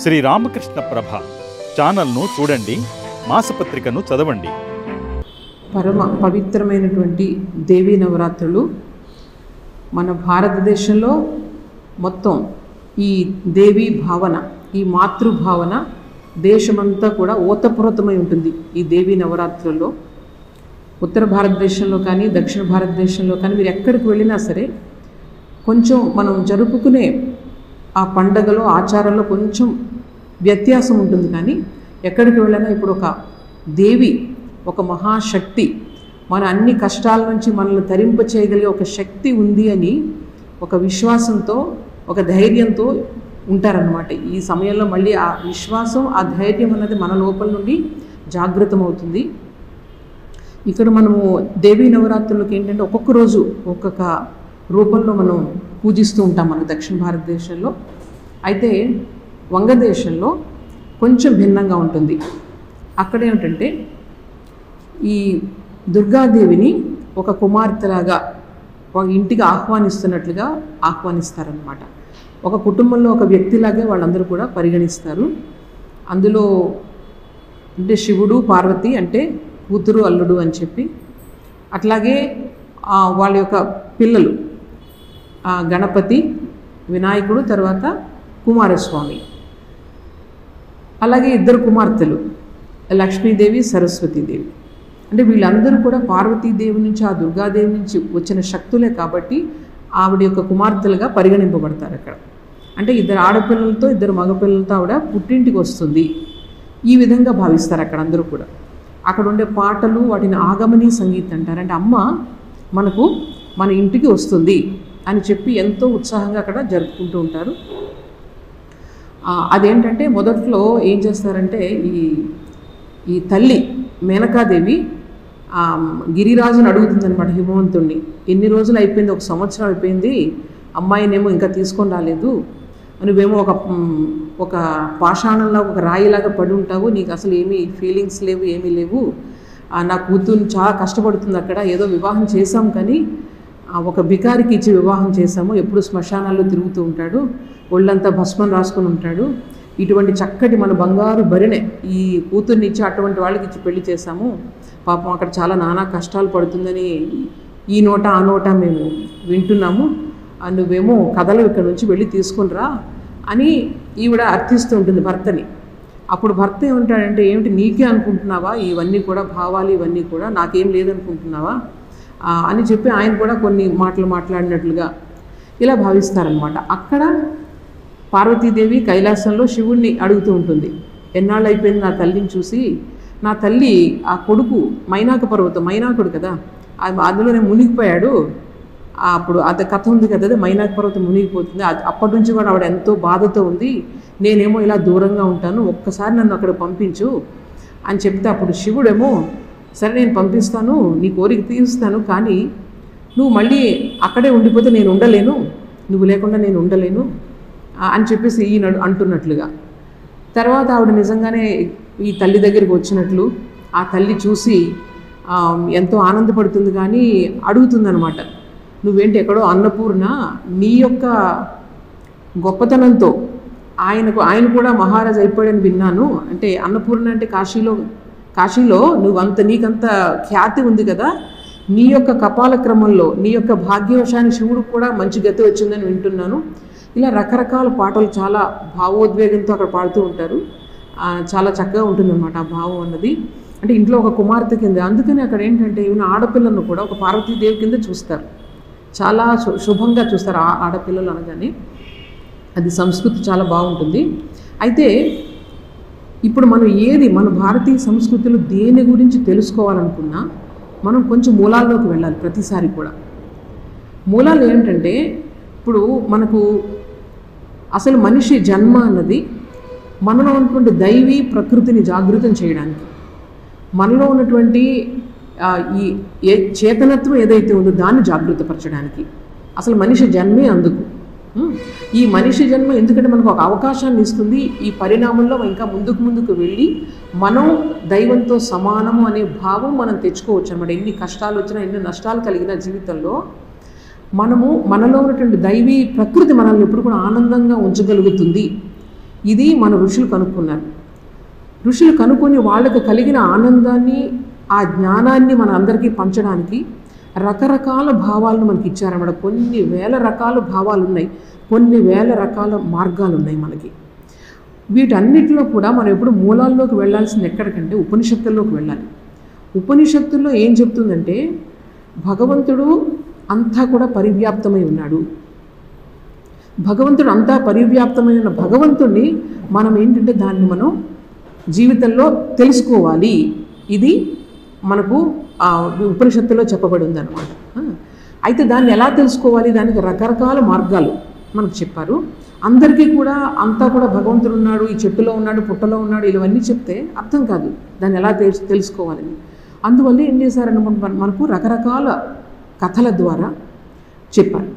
శ్రీ రామకృష్ణ ప్రభ ఛానల్ను చూడండి, మాసపత్రికను చదవండి. పరమ పవిత్రమైనటువంటి దేవీ నవరాత్రులు మన భారతదేశంలో మొత్తం ఈ దేవీ భావన, ఈ మాతృభావన దేశమంతా కూడా ఓతప్రోతమై ఉంటుంది. ఈ దేవీ నవరాత్రుల్లో ఉత్తర భారతదేశంలో కానీ దక్షిణ భారతదేశంలో కానీ మీరు ఎక్కడికి వెళ్ళినా సరే కొంచెం మనం జరుపుకునే ఆ పండగలో ఆచారంలో కొంచెం వ్యత్యాసం ఉంటుంది. కానీ ఎక్కడికి వెళ్ళినా ఇప్పుడు ఒక దేవి, ఒక మహాశక్తి, మన అన్ని కష్టాల నుంచి మనల్ని తరింప చేయగలిగే ఒక శక్తి ఉంది అని ఒక విశ్వాసంతో, ఒక ధైర్యంతో ఉంటారన్నమాట. ఈ సమయంలో మళ్ళీ ఆ విశ్వాసం, ఆ ధైర్యం అన్నది మన లోపల నుండి జాగృతమవుతుంది. ఇక్కడ మనము దేవీ నవరాత్రులకు ఏంటంటే ఒక్కొక్క రోజు ఒక్కొక్క రూపంలో మనం పూజిస్తూ ఉంటాం మన దక్షిణ భారతదేశంలో. అయితే వంగదేశంలో కొంచెం భిన్నంగా ఉంటుంది. అక్కడ ఏమిటంటే ఈ దుర్గాదేవిని ఒక కుమార్తెలాగా ఒక ఇంటికి ఆహ్వానిస్తున్నట్లుగా ఆహ్వానిస్తారనమాట. ఒక కుటుంబంలో ఒక వ్యక్తిలాగే వాళ్ళందరూ కూడా పరిగణిస్తారు. అందులో అంటే శివుడు, పార్వతి అంటే కూతురు అల్లుడు అని చెప్పి, అట్లాగే వాళ్ళ యొక్క పిల్లలు గణపతి, వినాయకుడు, తర్వాత కుమారస్వామి, అలాగే ఇద్దరు కుమార్తెలు లక్ష్మీదేవి, సరస్వతీదేవి. అంటే వీళ్ళందరూ కూడా పార్వతీదేవి నుంచి, ఆ దుర్గాదేవి నుంచి వచ్చిన శక్తులే కాబట్టి ఆవిడ యొక్క కుమార్తెలుగా పరిగణింపబడతారు అక్కడ. అంటే ఇద్దరు ఆడపిల్లలతో ఇద్దరు మగపిల్లలతో ఆవిడ పుట్టింటికి వస్తుంది, ఈ విధంగా భావిస్తారు అక్కడ అందరూ కూడా. అక్కడ ఉండే పాటలు వాటిని ఆగమనీ సంగీతం అంటారు. అంటే అమ్మ మనకు మన ఇంటికి వస్తుంది అని చెప్పి ఎంతో ఉత్సాహంగా అక్కడ జరుపుకుంటూ ఉంటారు. అదేంటంటే మొదట్లో ఏం చేస్తారంటే ఈ తల్లి మేనకాదేవి గిరిరాజుని అడుగుతుందనమాట, హిమవంతుణ్ణి. ఎన్ని రోజులు అయిపోయింది, 1 సంవత్సరం అయిపోయింది, అమ్మాయినేమో ఇంకా తీసుకొని రాలేదు, నువ్వేమో ఒక పాషాణంలా ఒక రాయిలాగా పడి ఉంటావు, నీకు అసలు ఏమీ ఫీలింగ్స్ లేవు, ఏమీ లేవు, నా కూతుర్ని చాలా కష్టపడుతుంది అక్కడ, ఏదో వివాహం చేశాం కానీ ఒక బికారికి ఇచ్చి వివాహం చేశాము, ఎప్పుడు శ్మశానాల్లో తిరుగుతూ ఉంటాడు, ఒళ్ళంతా భస్మం రాసుకొని ఉంటాడు, ఇటువంటి చక్కటి మన బంగారు బరినే ఈ కూతుర్ని ఇచ్చి అటువంటి వాళ్ళకి ఇచ్చి పెళ్లి చేశాము, పాపం అక్కడ చాలా నానా కష్టాలు పడుతుందని ఈ నోట ఆ నోట మేము వింటున్నాము, నువ్వేమో కథలు ఇక్కడ నుంచి వెళ్ళి తీసుకుని రా అని ఈవిడ అర్థిస్తూ ఉంటుంది భర్తని. అప్పుడు భర్త ఏమంటాడంటే, ఏమిటి నీకే అనుకుంటున్నావా ఇవన్నీ కూడా, భావాలు ఇవన్నీ కూడా నాకేం లేదనుకుంటున్నావా అని చెప్పి ఆయన కూడా కొన్ని మాటలు మాట్లాడినట్లుగా ఇలా భావిస్తారనమాట. అక్కడ పార్వతీదేవి కైలాసంలో శివుణ్ణి అడుగుతూ ఉంటుంది, ఎన్నాళ్ళు అయిపోయింది నా తల్లిని చూసి, నా తల్లి ఆ కొడుకు మైనాక పర్వతం, మైనాకుడు కదా, అందులోనే మునిగిపోయాడు, అప్పుడు అది కథ ఉంది కదా, అదే మైనాక పర్వతం మునిగిపోతుంది, అప్పటి నుంచి కూడా ఆవిడ ఎంతో బాధతో ఉంది, నేనేమో ఇలా దూరంగా ఉంటాను, ఒక్కసారి నన్ను అక్కడ పంపించు అని చెప్తే అప్పుడు శివుడేమో సరే నేను పంపిస్తాను, నీ కోరిక తీరుస్తాను, కానీ నువ్వు మళ్ళీ అక్కడే ఉండిపోతే నేను ఉండలేను, నువ్వు లేకుండా నేను ఉండలేను అని చెప్పేసి ఈయన అంటున్నట్లుగా. తర్వాత ఆవిడ నిజంగానే ఈ తల్లి దగ్గరికి వచ్చినట్లు ఆ తల్లి చూసి ఎంతో ఆనందపడుతుంది, కానీ అడుగుతుందనమాట, నువ్వేంటి ఎక్కడో అన్నపూర్ణ, నీ యొక్క గొప్పతనంతో ఆయన కూడా మహారాజు అయిపోయాడని విన్నాను, అంటే అన్నపూర్ణ అంటే కాశీలో నీకంత ఖ్యాతి ఉంది కదా, నీ యొక్క కపాల క్రమంలో నీ యొక్క భాగ్యవశాన్ని శివుడు కూడా మంచి గతి వచ్చిందని వింటున్నాను. ఇలా రకరకాల పాటలు చాలా భావోద్వేగంతో అక్కడ పాడుతూ ఉంటారు. చాలా చక్కగా ఉంటుందన్నమాట ఆ భావం అన్నది. అంటే ఇంట్లో ఒక కుమార్తె కింద, అందుకని అక్కడ ఏంటంటే ఈవెన్ ఆడపిల్లను కూడా ఒక పార్వతీదేవి కింద చూస్తారు, చాలా శుభంగా చూస్తారు ఆడపిల్లలు అనగానే. అది సంస్కృతి చాలా బాగుంటుంది. అయితే ఇప్పుడు మనం మన భారతీయ సంస్కృతిలో దేని గురించి తెలుసుకోవాలనుకున్నా మనం కొంచెం మూలాల్లోకి వెళ్ళాలి ప్రతిసారి కూడా. మూలాలు ఏంటంటే ఇప్పుడు మనకు అసలు మనిషి జన్మ అన్నది మనలో ఉన్నటువంటి దైవీ ప్రకృతిని జాగృతం చేయడానికి, మనలో ఉన్నటువంటి ఈ చేతనత్వం ఏదైతే ఉందో దాన్ని జాగృతపరచడానికి అసలు మనిషి జన్మే అందుకు. ఈ మనిషి జన్మ ఎందుకంటే మనకు ఒక అవకాశాన్ని ఇస్తుంది, ఈ పరిణామంలో ఇంకా ముందుకు వెళ్ళి మనం దైవంతో సమానము అనే భావం మనం తెచ్చుకోవచ్చు అన్నమాట. ఎన్ని కష్టాలు వచ్చినా, ఎన్ని నష్టాలు కలిగిన జీవితంలో మనలో ఉన్నటువంటి దైవీ ప్రకృతి మనల్ని ఎప్పుడు కూడా ఆనందంగా ఉంచగలుగుతుంది. ఇది మన ఋషులు కనుక్కున్నారు. ఋషులు కనుక్కొని వాళ్ళకు కలిగిన ఆనందాన్ని, ఆ జ్ఞానాన్ని మన అందరికీ పంచడానికి రకరకాల భావాలను మనకి ఇచ్చారన్నమాట. కొన్ని వేల రకాల భావాలు ఉన్నాయి, కొన్ని వేల రకాల మార్గాలు ఉన్నాయి మనకి. వీటన్నిటిలో కూడా మనం ఎప్పుడు మూలాల్లోకి వెళ్ళాల్సింది ఎక్కడికంటే ఉపనిషత్తుల్లోకి వెళ్ళాలి. ఉపనిషత్తుల్లో ఏం చెప్తుందంటే భగవంతుడు అంతా కూడా పరివ్యాప్తమై ఉన్నాడు. భగవంతుడు అంతా పరివ్యాప్తమైన భగవంతుడిని మనం ఏంటంటే దాన్ని మనం జీవితంలో తెలుసుకోవాలి. ఇది మనకు ఉపనిషత్తులో చెప్పబడి ఉందన్నమాట. అయితే దాన్ని ఎలా తెలుసుకోవాలి, దానికి రకరకాల మార్గాలు మనకు చెప్పారు. అందరికీ కూడా అంతా కూడా భగవంతుడు ఉన్నాడు, ఈ చెట్టులో ఉన్నాడు, పుట్టలో ఉన్నాడు, ఇవన్నీ చెప్తే అర్థం కాదు దాన్ని ఎలా తెలుసుకోవాలని. అందువల్ల ఏం చేశారన్నమాట, మనకు రకరకాల కథల ద్వారా చెప్పారు.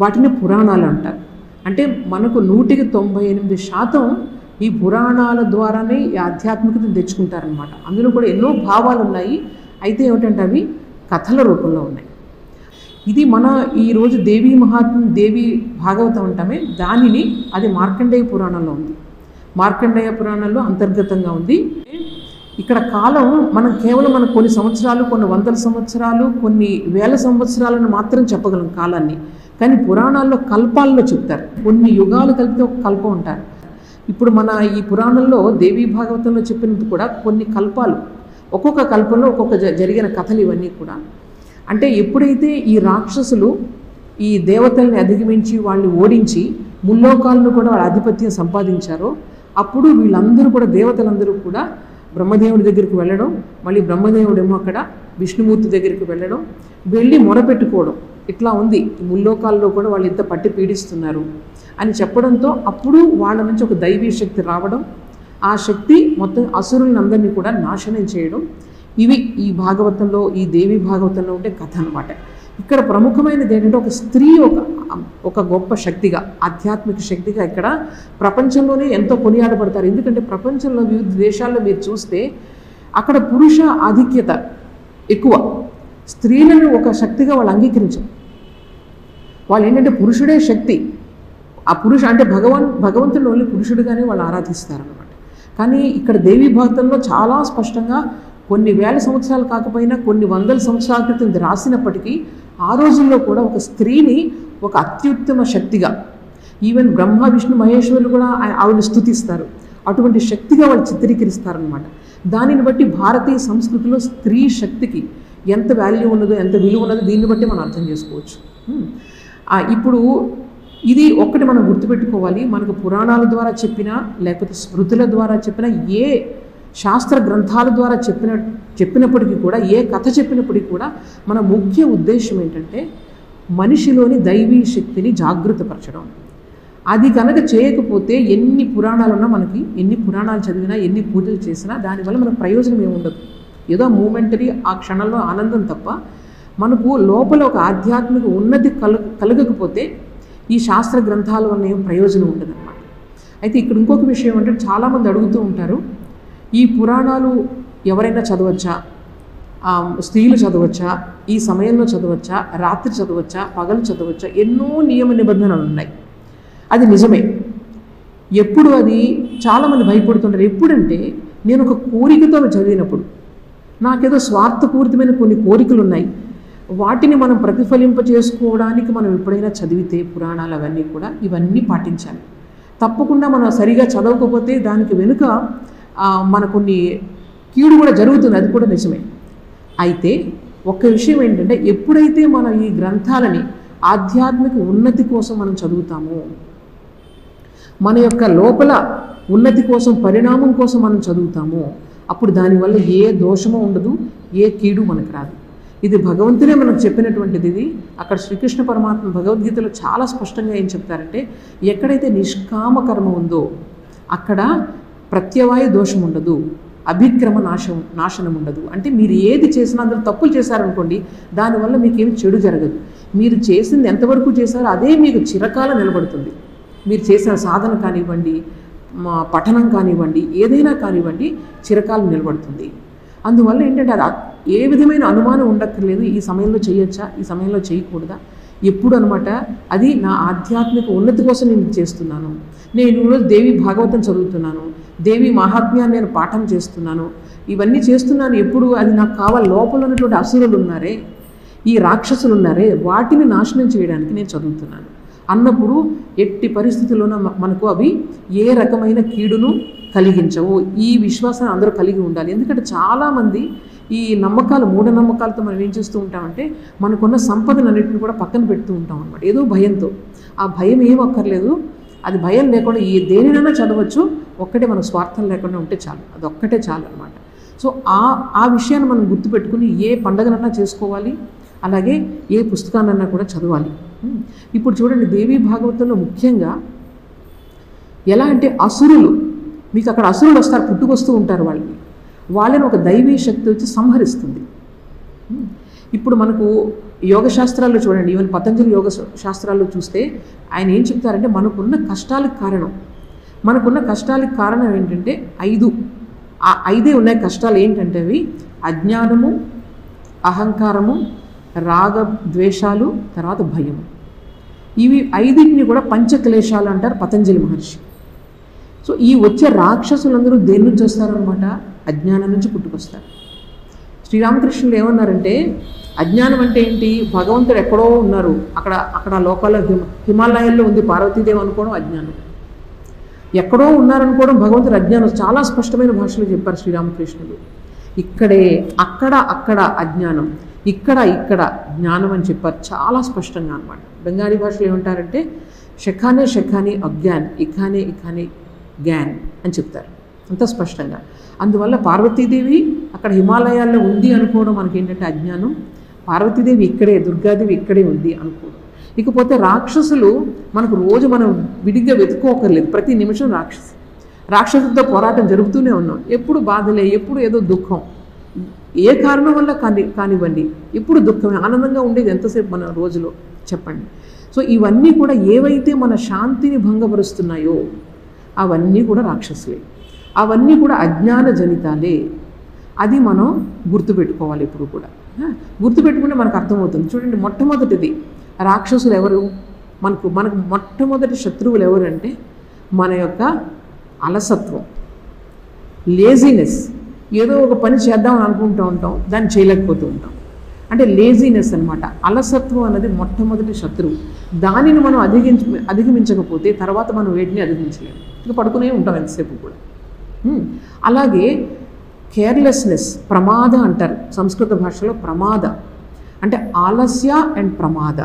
వాటిని పురాణాలు అంటారు. అంటే మనకు 198% ఈ పురాణాల ద్వారానే ఈ ఆధ్యాత్మికతను తెచ్చుకుంటారనమాట. అందులో కూడా ఎన్నో భావాలు ఉన్నాయి. అయితే ఏమిటంటే అవి కథల రూపంలో ఉన్నాయి. ఇది మన ఈరోజు దేవీ భాగవతం అంటామే, దానిని అది మార్కండేయ పురాణంలో ఉంది. మార్కండేయ పురాణంలో అంతర్గతంగా ఉంది. ఇక్కడ కాలం మనం కేవలం మన కొన్ని సంవత్సరాలు, కొన్ని వందల సంవత్సరాలు, కొన్ని వేల సంవత్సరాలను మాత్రం చెప్పగలం కాలాన్ని. కానీ పురాణాల్లో కల్పాల్లో చెప్తారు. కొన్ని యుగాలు కలిపితే ఒక కల్పం ఉంటారు. ఇప్పుడు మన ఈ పురాణంలో దేవీ భాగవతంలో చెప్పినది కూడా కొన్ని కల్పాలు, ఒక్కొక్క కల్పంలో ఒక్కొక్క జరిగిన కథలు ఇవన్నీ కూడా. అంటే ఎప్పుడైతే ఈ రాక్షసులు ఈ దేవతల్ని అధిగమించి వాళ్ళని ఓడించి ముల్లోకాలను కూడా వాళ్ళ ఆధిపత్యం సంపాదించారో అప్పుడు వీళ్ళందరూ కూడా దేవతలందరూ కూడా బ్రహ్మదేవుడి దగ్గరికి వెళ్ళడం, మళ్ళీ బ్రహ్మదేవుడేమో అక్కడ విష్ణుమూర్తి దగ్గరికి వెళ్ళడం, వెళ్ళి మొరపెట్టుకోవడం. ఇట్లా ఉంది, ముల్లోకాల్లో కూడా వాళ్ళు ఇంత పట్టి పీడిస్తున్నారు అని చెప్పడంతో అప్పుడు వాళ్ళ నుంచి ఒక దైవీ శక్తి రావడం, ఆ శక్తి మొత్తం అసురులందరినీ కూడా నాశనం చేయడం. ఇవి ఈ భాగవతంలో, ఈ దేవి భాగవతంలో ఉండే కథ అనమాట. ఇక్కడ ప్రముఖమైనది ఏంటంటే ఒక స్త్రీ ఒక గొప్ప శక్తిగా, ఆధ్యాత్మిక శక్తిగా ఇక్కడ ప్రపంచంలోనే ఎంతో కొనియాడబడతారు. ఎందుకంటే ప్రపంచంలో వివిధ దేశాల్లో మీరు చూస్తే అక్కడ పురుష ఆధిక్యత ఎక్కువ. స్త్రీలను ఒక శక్తిగా వాళ్ళు అంగీకరించరు. వాళ్ళు ఏంటంటే పురుషుడే శక్తి, ఆ అంటే భగవంతుడు ఓన్లీ పురుషుడిగానే వాళ్ళు ఆరాధిస్తారన్నమాట. కానీ ఇక్కడ దేవీ భాగవతంలో చాలా స్పష్టంగా కొన్ని వేల సంవత్సరాలు కాకపోయినా కొన్ని వందల సంవత్సరాల క్రితం రాసినప్పటికీ ఆ రోజుల్లో కూడా ఒక స్త్రీని ఒక అత్యుత్తమ శక్తిగా, ఈవెన్ బ్రహ్మ విష్ణు మహేశ్వరులు కూడా ఆవిడని స్తుతిస్తారు. అటువంటి శక్తిగా వాళ్ళు చిత్రీకరిస్తారనమాట. దానిని బట్టి భారతీయ సంస్కృతిలో స్త్రీ శక్తికి ఎంత వాల్యూ ఉన్నదో, ఎంత విలువ ఉన్నదో దీన్ని బట్టి మనం అర్థం చేసుకోవచ్చు. ఇప్పుడు ఇది ఒక్కటి మనం గుర్తుపెట్టుకోవాలి. మనకు పురాణాల ద్వారా చెప్పినా లేకపోతే స్మృతుల ద్వారా చెప్పినా, ఏ శాస్త్ర గ్రంథాల ద్వారా చెప్పినప్పటికీ కూడా, ఏ కథ చెప్పినప్పటికీ కూడా మన ముఖ్య ఉద్దేశం ఏంటంటే మనిషిలోని దైవీ శక్తిని జాగృతపరచడం. అది కనుక చేయకపోతే ఎన్ని పురాణాలున్నా మనకి, ఎన్ని పురాణాలు చదివినా, ఎన్ని పూజలు చేసినా దానివల్ల మనకు ప్రయోజనం ఏమి ఉండదు. ఏదో మూమెంటరీ ఆ క్షణంలో ఆనందం తప్ప మనకు లోపల ఒక ఆధ్యాత్మిక ఉన్నతి కలగకపోతే ఈ శాస్త్ర గ్రంథాల వల్ల ఏం ప్రయోజనం ఉండదన్నమాట. అయితే ఇక్కడ ఇంకొక విషయం అంటే చాలామంది అడుగుతూ ఉంటారు, ఈ పురాణాలు ఎవరైనా చదవచ్చా, స్త్రీలు చదవచ్చా, ఈ సమయంలో చదవచ్చా, రాత్రి చదవచ్చా, పగలు చదవచ్చా, ఎన్నో నియమ నిబంధనలు ఉన్నాయి. అది నిజమే. ఎప్పుడు అది చాలామంది భయపడుతుంటారు. ఎప్పుడంటే నేను ఒక కోరికతో చదివినప్పుడు, నాకేదో స్వార్థపూరితమైన కొన్ని కోరికలు ఉన్నాయి, వాటిని మనం ప్రతిఫలింప చేసుకోవడానికి మనం ఎప్పుడైనా చదివితే పురాణాలు అవన్నీ కూడా ఇవన్నీ పాటించాలి. తప్పకుండా మనం సరిగా చదవకపోతే దానికి వెనుక మన కొన్ని కీడు కూడా జరుగుతుంది, అది కూడా నిజమే. అయితే ఒక్క విషయం ఏంటంటే ఎప్పుడైతే మనం ఈ గ్రంథాలని ఆధ్యాత్మిక ఉన్నతి కోసం మనం చదువుతామో, మన యొక్క లోపల ఉన్నతి కోసం, పరిణామం కోసం మనం చదువుతామో, అప్పుడు దానివల్ల ఏ దోషమో ఉండదు, ఏ కీడు మనకు రాదు. ఇది భగవంతుడే మనకు చెప్పినటువంటిది. ఇది అక్కడ శ్రీకృష్ణ పరమాత్మ భగవద్గీతలో చాలా స్పష్టంగా ఏం చెప్తారంటే, ఎక్కడైతే నిష్కామ కర్మ ఉందో అక్కడ ప్రత్యవాయ దోషం ఉండదు, అభిక్రమ నాశనం ఉండదు. అంటే మీరు ఏది చేసినా, అందరూ తప్పులు చేశారనుకోండి, దానివల్ల మీకేమి చెడు జరగదు. మీరు చేసింది ఎంతవరకు చేశారో అదే మీకు చిరకాలం నిలబడుతుంది. మీరు చేసిన సాధన కానివ్వండి, పఠనం కానివ్వండి, ఏదైనా కానివ్వండి, చిరకాలం నిలబడుతుంది. అందువల్ల ఏంటంటే అది ఏ విధమైన అనుమానం ఉండక్కర్లేదు. ఈ సమయంలో చేయొచ్చా, ఈ సమయంలో చేయకూడదా, ఎప్పుడు అనమాట, అది నా ఆధ్యాత్మిక ఉన్నతి కోసం నేను చేస్తున్నాను, నేను ఈరోజు దేవి భాగవతం చదువుతున్నాను, దేవి మహాత్మ్యాన్ని నేను పాఠం చేస్తున్నాను, ఇవన్నీ చేస్తున్నాను ఎప్పుడు, అది నాకు కావాలి. లోపల ఉన్నటువంటి అసురులు ఉన్నారే, ఈ రాక్షసులు ఉన్నారే, వాటిని నాశనం చేయడానికి నేను చదువుతున్నాను అన్నప్పుడు ఎట్టి పరిస్థితుల్లోనూ మనకు అవి ఏ రకమైన కీడును కలిగించవు. ఈ విశ్వాసాన్ని అందరూ కలిగి ఉండాలి. ఎందుకంటే చాలామంది ఈ నమ్మకాలు, మూఢనమ్మకాలతో మనం ఏం చేస్తూ ఉంటామంటే మనకున్న సంపదనన్నింటిని కూడా పక్కన పెడుతూ ఉంటాం అనమాట, ఏదో భయంతో. ఆ భయం ఏం అక్కర్లేదు, అది భయం లేకుండా ఏ దేనినైనా చదవచ్చు, ఒక్కటే మనకు స్వార్థం లేకుండా ఉంటే చాలు, అది ఒక్కటే చాలు అనమాట. సో ఆ విషయాన్ని మనం గుర్తుపెట్టుకుని ఏ పండగనన్నా చేసుకోవాలి, అలాగే ఏ పుస్తకాన్నన్నా కూడా చదవాలి. ఇప్పుడు చూడండి, దేవీ భాగవతంలో ముఖ్యంగా ఎలా అంటే అసురులు, మీకు అక్కడ అసురులు వస్తారు, పుట్టుకొస్తూ ఉంటారు, వాళ్ళని ఒక దైవీ శక్తి వచ్చి సంహరిస్తుంది. ఇప్పుడు మనకు యోగ శాస్త్రాల్లో చూడండి, ఈవెన్ పతంజలి యోగ శాస్త్రాల్లో చూస్తే ఆయన ఏం చెప్తారంటే మనకున్న కష్టాలకు కారణం ఏంటంటే 5 ఉన్నాయి కష్టాలు. ఏంటంటే అవి అజ్ఞానము, అహంకారము, రాగ ద్వేషాలు, తర్వాత భయము. ఇవి 5టిని కూడా పంచక్లేశాలు అంటారు పతంజలి మహర్షి. సో ఈ వచ్చే రాక్షసులందరూ దేని నుంచి వస్తారనమాట, అజ్ఞానం నుంచి పుట్టుకొస్తారు. శ్రీరామకృష్ణులు ఏమన్నారంటే అజ్ఞానం అంటే ఏంటి, భగవంతుడు ఎక్కడో ఉన్నారు, అక్కడ లోకాల్లో హిమాలయాల్లో ఉంది పార్వతీదేవి అనుకోవడం అజ్ఞానం. ఎక్కడో ఉన్నారనుకోవడం భగవంతుడు అజ్ఞానం. చాలా స్పష్టమైన భాషలో చెప్పారు శ్రీరామకృష్ణులు. ఇక్కడే, అక్కడ అజ్ఞానం, ఇక్కడ జ్ఞానం అని చెప్పారు చాలా స్పష్టంగా అనమాట. బెంగాలీ భాషలో ఏమంటారంటే షఖానే అజ్ఞాన్, ఇఖానే జ్ఞాన్ అని చెప్తారు అంత స్పష్టంగా. అందువల్ల పార్వతీదేవి అక్కడ హిమాలయాల్లో ఉంది అనుకోవడం మనకి ఏంటంటే అజ్ఞానం, పార్వతీదేవి ఇక్కడే, దుర్గాదేవి ఇక్కడే ఉంది అనుకోవడం. ఇకపోతే రాక్షసులు మనకు రోజు మనం విడిగా వెతుక్కోకర్లేదు, ప్రతి నిమిషం రాక్షసులతో పోరాటం జరుపుతూనే ఉన్నాం. ఎప్పుడు బాధలే, ఎప్పుడు ఏదో దుఃఖం, ఏ కారణం వల్ల కానివ్వండి, ఎప్పుడు దుఃఖమే. ఆనందంగా ఉండేది ఎంతసేపు మన రోజులో చెప్పండి. సో ఇవన్నీ కూడా ఏవైతే మన శాంతిని భంగపరుస్తున్నాయో అవన్నీ కూడా రాక్షసులే, అవన్నీ కూడా అజ్ఞాన జనితాలే. అది మనం గుర్తుపెట్టుకోవాలి. ఎప్పుడు కూడా గుర్తుపెట్టుకుంటే మనకు అర్థమవుతుంది. చూడండి, మొట్టమొదటిది రాక్షసులు ఎవరు, మనకు మొట్టమొదటి శత్రువులు ఎవరంటే మన యొక్క అలసత్వం, లేజినెస్. ఏదో ఒక పని చేద్దామని అనుకుంటూ ఉంటాం, దాన్ని చేయలేకపోతూ ఉంటాం, అంటే లేజినెస్ అనమాట. అలసత్వం అన్నది మొట్టమొదటి శత్రువు. దానిని మనం అధిగమించకపోతే తర్వాత మనం వేటిని అధిగమించలేము, ఇంకా పడుకునే ఉంటాం ఎంతసేపు కూడా. అలాగే కేర్లెస్నెస్, ప్రమాద అంటారు సంస్కృత భాషలో. ప్రమాద అంటే ఆలస్య అండ్ ప్రమాద.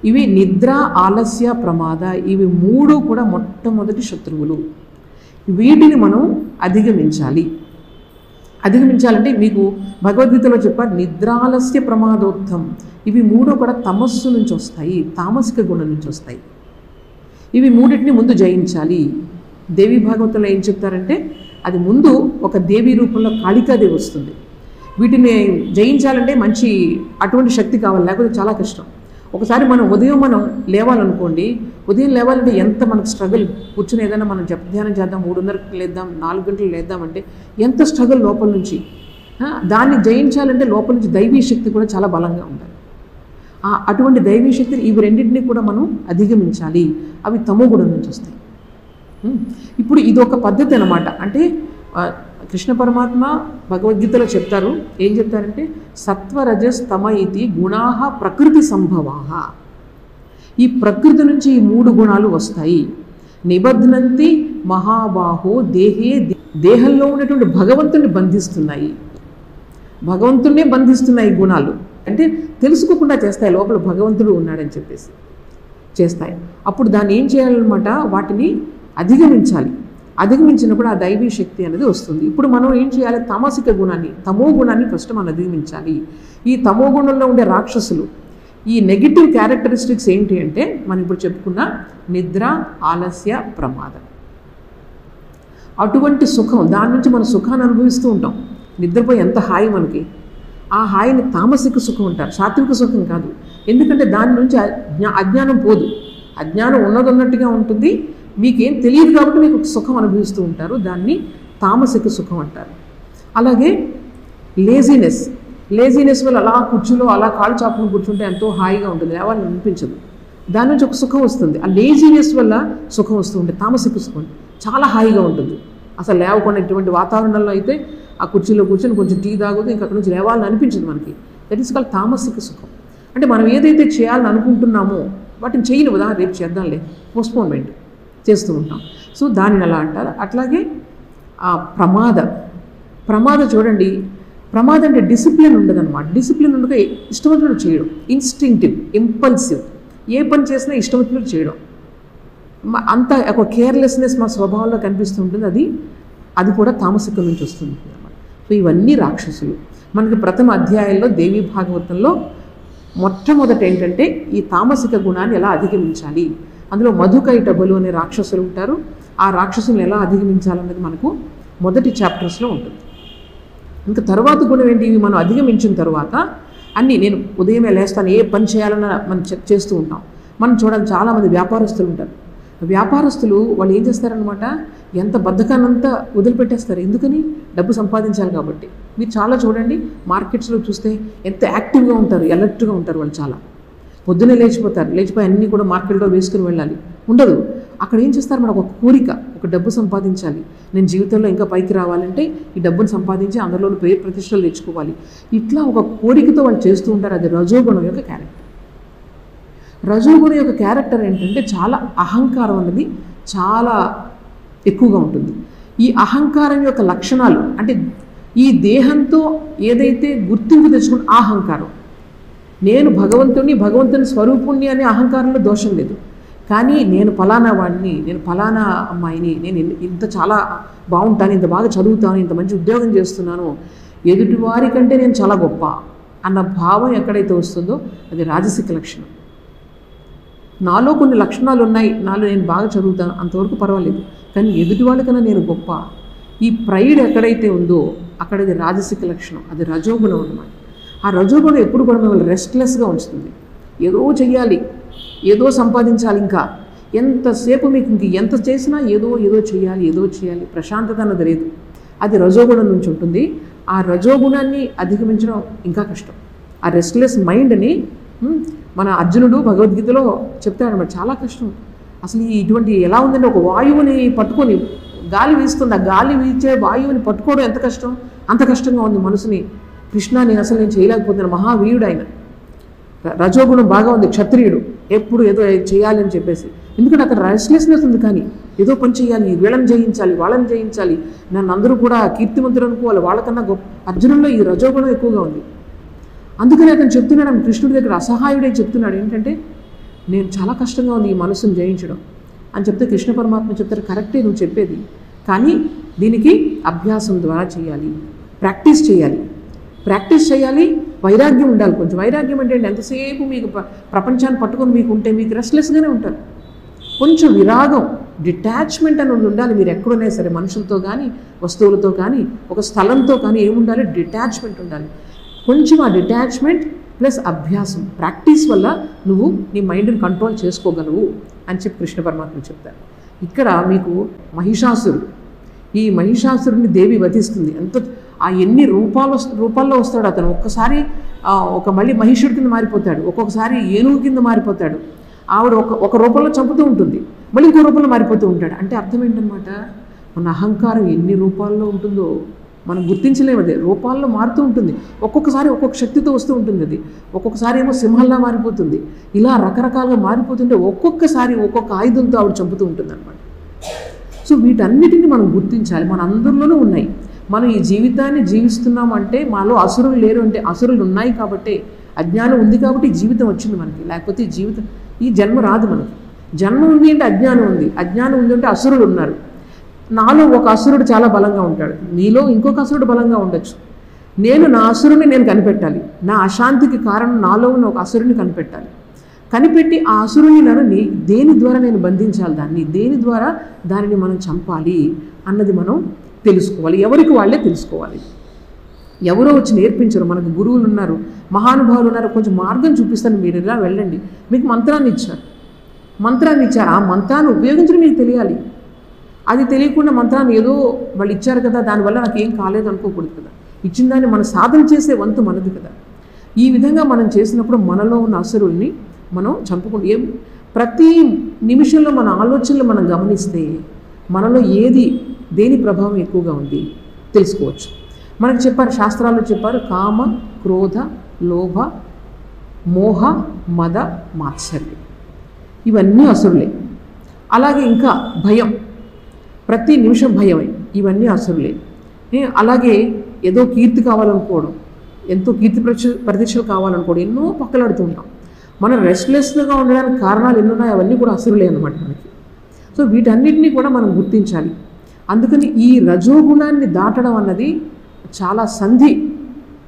ఇవి నిద్ర, ఆలస్య, ప్రమాద, ఇవి 3 కూడా మొట్టమొదటి శత్రువులు. వీటిని మనం అధిగమించాలంటే మీకు భగవద్గీతలో చెప్పారు, నిద్రాలస్య ప్రమాదోత్తం. ఇవి 3 కూడా తమస్సు నుంచి వస్తాయి, తామసిక గుణం నుంచి వస్తాయి. ఇవి 3టిని ముందు జయించాలి. దేవి భాగవతంలో ఏం చెప్తారంటే అది ముందు ఒక దేవీ రూపంలో కాళికాదేవి వస్తుంది. వీటిని జయించాలంటే మంచి అటువంటి శక్తి కావాలి, లేకపోతే చాలా కష్టం. ఒకసారి ఉదయం లేవాలనుకోండి, ఉదయం లేవాలంటే ఎంత మనకు స్ట్రగుల్. కూర్చుని ఏదైనా మనం ధ్యానం చేద్దాం, 3:30కి లేద్దాం, 4 గంటలు లేద్దామంటే ఎంత స్ట్రగుల్ లోపల నుంచి. దాన్ని జయించాలంటే లోపల నుంచి దైవీ శక్తి కూడా చాలా బలంగా ఉండాలి. అటువంటి దైవీ శక్తిని ఇవి రెండింటినీ కూడా మనం అధిగమించాలి. అవి తమో గుణం నుంచి వస్తాయి. ఇప్పుడు ఇదొక పద్ధతి అన్నమాట. అంటే కృష్ణ పరమాత్మ భగవద్గీతలో చెప్తారు, ఏం చెప్తారంటే సత్వరజస్ తమ ఇది గుణాహ ప్రకృతి సంభవాహ. ఈ ప్రకృతి నుంచి ఈ 3 గుణాలు వస్తాయి. నిబధ్నంతి మహాబాహో దేహే, దేహంలో ఉన్నటువంటి భగవంతుని బంధిస్తున్నాయి, భగవంతున్నే బంధిస్తున్నాయి గుణాలు. అంటే తెలుసుకోకుండా చేస్తాయి, లోపల భగవంతుడు ఉన్నాడని చెప్పేసి చేస్తాయి. అప్పుడు దాన్ని ఏం చేయాలన్నమాట, వాటిని అధిగమించినప్పుడు ఆ దైవీ శక్తి అనేది వస్తుంది. ఇప్పుడు మనం ఏం చేయాలి, తామసిక గుణాన్ని, తమో గుణాన్ని ఫస్ట్ మనం అధిగమించాలి. ఈ తమో గుణంలో ఉండే రాక్షసులు, ఈ నెగిటివ్ క్యారెక్టరిస్టిక్స్ ఏంటి అంటే మనం ఇప్పుడు చెప్పుకున్న నిద్ర, ఆలస్య, ప్రమాదం. అటువంటి సుఖం, దాని నుంచి మనం సుఖాన్ని అనుభవిస్తూ ఉంటాం. నిద్రపోయి ఎంత హాయి మనకి, ఆ హాయిని తామసిక సుఖం అంటారు, సాత్విక సుఖం కాదు. ఎందుకంటే దాని నుంచి అజ్ఞానం పోదు, అజ్ఞానం ఉన్నదన్నట్టుగా ఉంటుంది, మీకేం తెలియదు కాబట్టి మీకు సుఖం అనుభవిస్తూ ఉంటారు. దాన్ని తామసిక సుఖం అంటారు. అలాగే లేజినెస్, లేజీనెస్ వల్ల అలా కుర్చీలో అలా కాళ్ళు చాపుకుని కూర్చుంటే ఎంతో హాయిగా ఉంటుంది, లేవాలని అనిపించదు. దాని నుంచి ఒక సుఖం వస్తుంది. ఆ లేజీనెస్ వల్ల సుఖం వస్తూ ఉంటుంది. తామసిక సుఖం చాలా హాయిగా ఉంటుంది. అసలు లేవకుండా ఇటువంటి వాతావరణంలో అయితే ఆ కుర్చీలో కూర్చొని కొంచెం టీ తాగుతూ ఇంకా అక్కడి నుంచి లేవాలని అనిపించదు మనకి. దట్ ఈస్ కాల్డ్ తామసిక సుఖం. అంటే మనం ఏదైతే చేయాలని అనుకుంటున్నామో వాటిని చేయని ఉదాహరణ రేపు చేద్దాంలే, పోస్ట్పోన్మెంట్ చేస్తూ ఉంటాం. సో దానిని అలా అంటారు. అట్లాగే ఆ ప్రమాద చూడండి, ప్రమాదం అంటే డిసిప్లిన్ ఉండదన్నమాట. డిసిప్లిన్ ఉండక ఇష్టం వచ్చినట్టు చేయడం, ఇన్స్టింక్టివ్, ఇంపల్సివ్, ఏ పని చేసినా ఇష్టం వచ్చినట్టు చేయడం, అంత ఒక కేర్లెస్నెస్ మా స్వభావంలో కనిపిస్తూ ఉంటుంది. అది కూడా తామసికం నుంచి వస్తుంది అన్నమాట. సో ఇవన్నీ రాక్షసులు. మనకి ప్రథమ అధ్యాయంలో దేవీ భాగవతంలో మొట్టమొదట ఏంటంటే ఈ తామసిక గుణాన్ని ఎలా అధిగమించాలి, అందులో మధుకైటబులు అనే రాక్షసులు ఉంటారు. ఆ రాక్షసులను ఎలా అధిగమించాలన్నది మనకు మొదటి చాప్టర్స్లో ఉంటుంది. ఇంకా తర్వాత గుణం ఏంటి, ఇవి మనం అధిగమించిన తర్వాత అన్నీ నేను ఉదయమే లేస్తాను, ఏ పని చేయాలన్నా మనం చేస్తూ ఉంటాం. మనం చూడాలి చాలామంది వ్యాపారస్తులు ఉంటారు. వ్యాపారస్తులు వాళ్ళు ఏం చేస్తారనమాట, ఎంత బద్ధకాన్నంతా వదిలిపెట్టేస్తారు. ఎందుకని, డబ్బు సంపాదించాలి కాబట్టి. మీరు చాలా చూడండి మార్కెట్స్లో చూస్తే ఎంత యాక్టివ్గా ఉంటారు, అలర్ట్గా ఉంటారు వాళ్ళు. చాలా పొద్దున్నే లేచిపోతారు, లేచిపోయి అన్నీ కూడా మార్కెట్లో వేసుకుని వెళ్ళాలి ఉండదు. అక్కడ ఏం చేస్తారు, మనకు ఒక కోరిక, ఒక డబ్బు సంపాదించాలి, నేను జీవితంలో ఇంకా పైకి రావాలంటే ఈ డబ్బును సంపాదించి అందులో పేరు ప్రతిష్టలు తెచ్చుకోవాలి, ఇట్లా ఒక కోరికతో వాళ్ళు చేస్తూ ఉంటారు. అది రజోగుణం యొక్క క్యారెక్టర్. రజోగుణం యొక్క క్యారెక్టర్ ఏంటంటే చాలా అహంకారం అన్నది చాలా ఎక్కువగా ఉంటుంది. ఈ అహంకారం యొక్క లక్షణాలు అంటే ఈ దేహంతో ఏదైతే గుర్తింపు తెచ్చుకున్న అహంకారం, నేను భగవంతుని స్వరూపుణ్ణి అనే అహంకారంలో దోషం లేదు. కానీ నేను ఫలానా వాడిని, నేను ఫలానా అమ్మాయిని, నేను ఇంత చాలా బాగుంటాను, ఇంత బాగా చదువుతాను, ఇంత మంచి ఉద్యోగం చేస్తున్నాను, ఎదుటివారి కంటే నేను చాలా గొప్ప అన్న భావం ఎక్కడైతే వస్తుందో అది రాజసిక లక్షణం. నాలో కొన్ని లక్షణాలు ఉన్నాయి, నాలో నేను బాగా చదువుతాను, అంతవరకు పర్వాలేదు, కానీ ఎదుటి వాళ్ళకన్నా నేను గొప్ప, ఈ ప్రైడ్ ఎక్కడైతే ఉందో అక్కడ అది రాజసిక లక్షణం, అది రజోగుణం అన్నమాట. ఆ రజోగుణం ఎప్పుడు కూడా మిమ్మల్ని రెస్ట్లెస్గా ఉంచుతుంది. ఏదో చెయ్యాలి, ఏదో సంపాదించాలి, ఇంకా ఎంతసేపు మీకు ఇంక ఎంత చేసినా ఏదో చేయాలి, ప్రశాంతత అన్నది లేదు. అది రజోగుణం నుంచి ఉంటుంది. ఆ రజోగుణాన్ని అధిగమించడం ఇంకా కష్టం. ఆ రెస్ట్లెస్ మైండ్ని మన అర్జునుడు భగవద్గీతలో చెప్తాడు అన్నమాట, చాలా కష్టం. అసలు ఇటువంటి ఎలా ఉందంటే ఒక వాయువుని పట్టుకొని గాలి వీస్తుంది, ఆ గాలి వీచే వాయువుని పట్టుకోవడం ఎంత కష్టం, అంత కష్టంగా ఉంది మనసుని. కృష్ణ నేను చేయలేకపోతున్నాను, మహావీరుడు ఆయన, రజోగుణం బాగా ఉంది, క్షత్రియుడు, ఎప్పుడు ఏదో చేయాలి అని చెప్పేసి. ఎందుకంటే అక్కడ రెస్ట్లెస్నెస్ ఉంది. కానీ ఏదో పని చేయాలి, వీళ్ళని జయించాలి, వాళ్ళని జయించాలి, నన్ను అందరూ కూడా కీర్తిమంతులు అనుకోవాలి, వాళ్ళకన్నా గొప్ప. అర్జునుల్లో ఈ రజోగుణం ఎక్కువగా ఉంది. అందుకని అతను చెప్తున్నాడు, కృష్ణుడి దగ్గర అసహాయుడే చెప్తున్నాడు ఏంటంటే, నేను చాలా కష్టంగా ఉంది ఈ మనసును జయించడం అని చెప్తే కృష్ణ పరమాత్మ చెప్తారు, కరెక్టే నువ్వు చెప్పేది, కానీ దీనికి అభ్యాసం ద్వారా చేయాలి, ప్రాక్టీస్ చేయాలి, వైరాగ్యం ఉండాలి. కొంచెం వైరాగ్యం అంటే ఎంతసేపు మీకు ప్రపంచాన్ని పట్టుకొని మీకు ఉంటే మీకు రెస్ట్లెస్గానే ఉంటారు. కొంచెం విరాగం, డిటాచ్మెంట్ అని ఉండాలి. మీరు ఎక్కడున్నా సరే, మనుషులతో కానీ వస్తువులతో కానీ ఒక స్థలంతో కానీ ఏముండాలి, డిటాచ్మెంట్ ఉండాలి. కొంచెం ఆ డిటాచ్మెంట్ ప్లస్ అభ్యాసం, ప్రాక్టీస్ వల్ల నువ్వు నీ మైండ్ని కంట్రోల్ చేసుకోగలవు అని చెప్పి కృష్ణ పరమాత్మ చెప్తారు. ఇక్కడ మీకు ఈ మహిషాసురుని దేవి వధిస్తుంది. ఆ ఎన్ని రూపాల్లో వస్తాడు అతను. ఒక్కసారి మళ్ళీ మహిషుడి కింద మారిపోతాడు, ఒక్కొక్కసారి ఏనుగు కింద మారిపోతాడు. ఆవిడ ఒక రూపంలో చంపుతూ ఉంటుంది, మళ్ళీ ఇంకో రూపంలో మారిపోతూ ఉంటాడు. అంటే అర్థం ఏంటనమాట, మన అహంకారం ఎన్ని రూపాల్లో ఉంటుందో మనం గుర్తించలేము. అదే రూపాల్లో మారుతూ ఉంటుంది. ఒక్కొక్కసారి ఒక్కొక్క శక్తితో వస్తూ ఉంటుంది. అది ఒక్కొక్కసారి ఏమో సింహంలా మారిపోతుంది. ఇలా రకరకాలుగా మారిపోతుంటే ఒక్కొక్కసారి ఒక్కొక్క ఆయుధంతో ఆవిడ చంపుతూ ఉంటుంది అనమాట. సో వీటన్నిటిని మనం గుర్తించాలి. మన అందరిలోనూ ఉన్నాయి. మనం ఈ జీవితాన్ని జీవిస్తున్నామంటే మాలో అసురులు లేరు అంటే అసురులు ఉన్నాయి కాబట్టి, అజ్ఞానం ఉంది కాబట్టి ఈ జీవితం వచ్చింది మనకి. లేకపోతే ఈ జన్మ రాదు మనకి. జన్మ ఉంది అంటే అజ్ఞానం ఉంది, అజ్ఞానం ఉంది అంటే అసురులు ఉన్నారు. నాలో ఒక అసురుడు చాలా బలంగా ఉంటాడు, నీలో ఇంకొక అసురుడు బలంగా ఉండొచ్చు. నా అసురుని నేను కనిపెట్టాలి. నా అశాంతికి కారణం నాలో ఉన్న ఒక అసురుని కనిపెట్టాలి. కనిపెట్టి ఆ అసురుని దేని ద్వారా నేను బంధించాలి, దేని ద్వారా దానిని మనం చంపాలి అన్నది మనం తెలుసుకోవాలి. ఎవరికి వాళ్ళే తెలుసుకోవాలి. ఎవరో వచ్చి నేర్పించరు. మనకు గురువులు ఉన్నారు, మహానుభావులు ఉన్నారు, కొంచెం మార్గం చూపిస్తాను, మీరు ఇలా వెళ్ళండి. మీకు మంత్రాన్ని ఇచ్చారు. ఆ మంత్రాన్ని ఉపయోగించడం మీకు తెలియాలి. అది తెలియకుండా మంత్రాన్ని ఏదో వాళ్ళు ఇచ్చారు కదా, దానివల్ల నాకు ఏం కాలేదు అనుకోకూడదు కదా. ఇచ్చిన దాన్ని మనం సాధన చేసే వంతు మనది కదా. ఈ విధంగా మనం చేసినప్పుడు మనలో ఉన్న అసురుల్ని మనం చంపుకుంటూ ప్రతి నిమిషంలో మన ఆలోచనలు మనం గమనిస్తే మనలో దేని ప్రభావం ఎక్కువగా ఉంది తెలుసుకోవచ్చు. మనకు చెప్పారు, శాస్త్రాల్లో చెప్పారు, కామ, క్రోధ, లోభ, మోహ, మద, మాత్సర్యం ఇవన్నీ అసురులే. అలాగే ఇంకా భయం, ప్రతి నిమిషం భయమే, ఇవన్నీ అసురులే. అలాగే ఏదో కీర్తి కావాలనుకోవడం, ఎంతో కీర్తి ప్రతిష్టలు కావాలనుకోవడం, ఎన్నో పక్కలాడుతూ ఉంటాం. మనం రెస్ట్లెస్గా ఉండడానికి కారణాలు ఎన్నున్నాయి, అవన్నీ కూడా అసురులే అన్నమాట మనకి. సో వీటన్నిటినీ కూడా మనం గుర్తించాలి. అందుకని ఈ రజోగుణాన్ని దాటడం అన్నది చాలా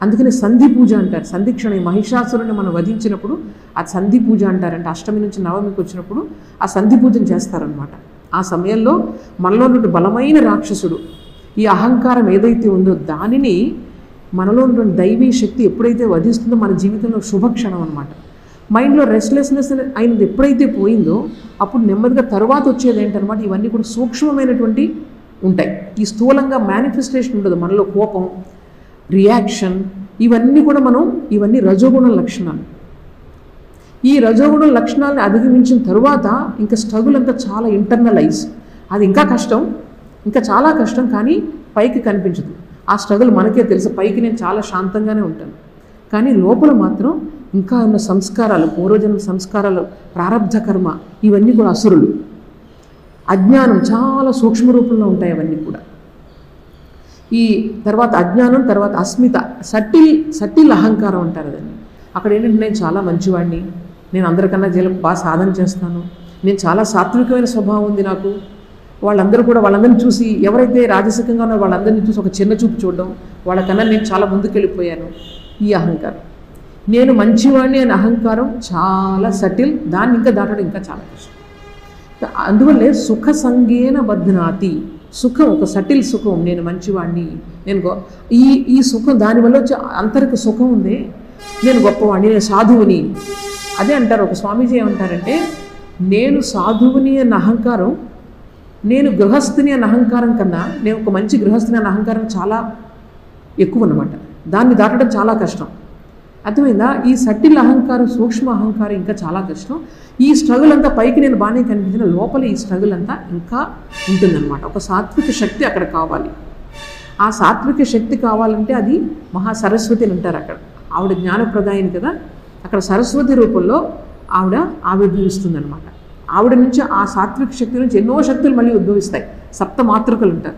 అందుకని సంధి పూజ అంటారు. సంధిక్షణ, మహిషాసురుని మనం వధించినప్పుడు అది సంధి పూజ అంటారంటే, అష్టమి నుంచి నవమికి వచ్చినప్పుడు ఆ సంధి పూజను చేస్తారనమాట. ఆ సమయంలో మనలో నుండి బలమైన రాక్షసుడు, ఈ అహంకారం ఏదైతే ఉందో దానిని మనలో ఉన్న దైవీ శక్తి ఎప్పుడైతే వధిస్తుందో మన జీవితంలో శుభక్షణం అనమాట. మైండ్లో రెస్ట్లెస్నెస్ అయినది ఎప్పుడైతే పోయిందో అప్పుడు నెమ్మదిగా తర్వాత వచ్చేది ఏంటనమాట, ఇవన్నీ కూడా సూక్ష్మమైనటువంటి ఉంటాయి. ఈ స్థూలంగా మేనిఫెస్టేషన్ ఉండదు మనలో, కోపం, రియాక్షన్, ఇవన్నీ రజోగుణ లక్షణాలు. ఈ రజోగుణ లక్షణాలను అధిగమించిన తరువాత ఇంకా స్ట్రగుల్ అంతా చాలా ఇంటర్నలైజ్, అది ఇంకా కష్టం, ఇంకా చాలా కష్టం, కానీ పైకి కనిపించదు. ఆ స్ట్రగుల్ మనకే తెలుసు. పైకి నేను చాలా శాంతంగానే ఉంటాను, కానీ లోపల మాత్రం ఇంకా ఉన్న సంస్కారాలు, పూర్వజన్మ సంస్కారాలు, ప్రారబ్ధ కర్మ, ఇవన్నీ కూడా అసురులు. అజ్ఞానం చాలా సూక్ష్మ రూపంలో ఉంటాయి అవన్నీ కూడా. ఈ తర్వాత అజ్ఞానం, తర్వాత అస్మిత, సటిల్ అహంకారం అంటారు దాన్ని. అక్కడ ఏంటంటే నేను చాలా మంచివాడిని, నేను అందరికన్నా బాగా సాధన చేస్తాను, నేను చాలా సాత్వికమైన స్వభావం ఉంది నాకు, వాళ్ళందరినీ చూసి, ఎవరైతే రాజసికంగా ఉన్నారో వాళ్ళందరినీ చూసి ఒక చిన్న చూపు చూడడం, వాళ్ళకన్నా నేను చాలా ముందుకెళ్ళిపోయాను, ఈ అహంకారం. నేను మంచివాడిని అనే అహంకారం చాలా సటిల్, దాన్ని ఇంకా దాటడం ఇంకా చాలా కష్టం. అందువల్లే సుఖ సంగేన బధ్నాతి, సుఖం ఒక సటిల్ సుఖం, నేను మంచివాడిని, నేను ఈ సుఖం, దానివల్ల వచ్చే అంతరిక సుఖం ఉంది, నేను గొప్పవాడిని, నేను సాధువుని. అదే అంటారు ఒక స్వామీజీ, ఏమంటారంటే, నేను సాధువుని అన్న అహంకారం, నేను గృహస్థిని అన్న అహంకారం కన్నా, నేను ఒక మంచి గృహస్థిని అన్న అహంకారం చాలా ఎక్కువ అన్నమాట. దాన్ని దాటడం చాలా కష్టం. అర్థమైందా? ఈ సటిల్ అహంకారం, సూక్ష్మ అహంకారం ఇంకా చాలా కష్టం. ఈ స్ట్రగుల్ అంతా పైకి నేను బాగానే కనిపించిన, లోపల ఈ స్ట్రగుల్ అంతా ఇంకా ఉంటుందన్నమాట. ఒక సాత్విక శక్తి అక్కడ కావాలి. ఆ సాత్విక శక్తి కావాలంటే అది మహాసరస్వతి అని అంటారు. అక్కడ ఆవిడ జ్ఞానప్రదాయిని కదా, అక్కడ సరస్వతి రూపంలో ఆవిడ ఆవిర్భవిస్తుందన్నమాట. ఆవిడ నుంచి, ఆ సాత్విక శక్తి నుంచి ఎన్నో శక్తులు మళ్ళీ ఉద్భవిస్తాయి. సప్త మాతృకలు ఉంటారు,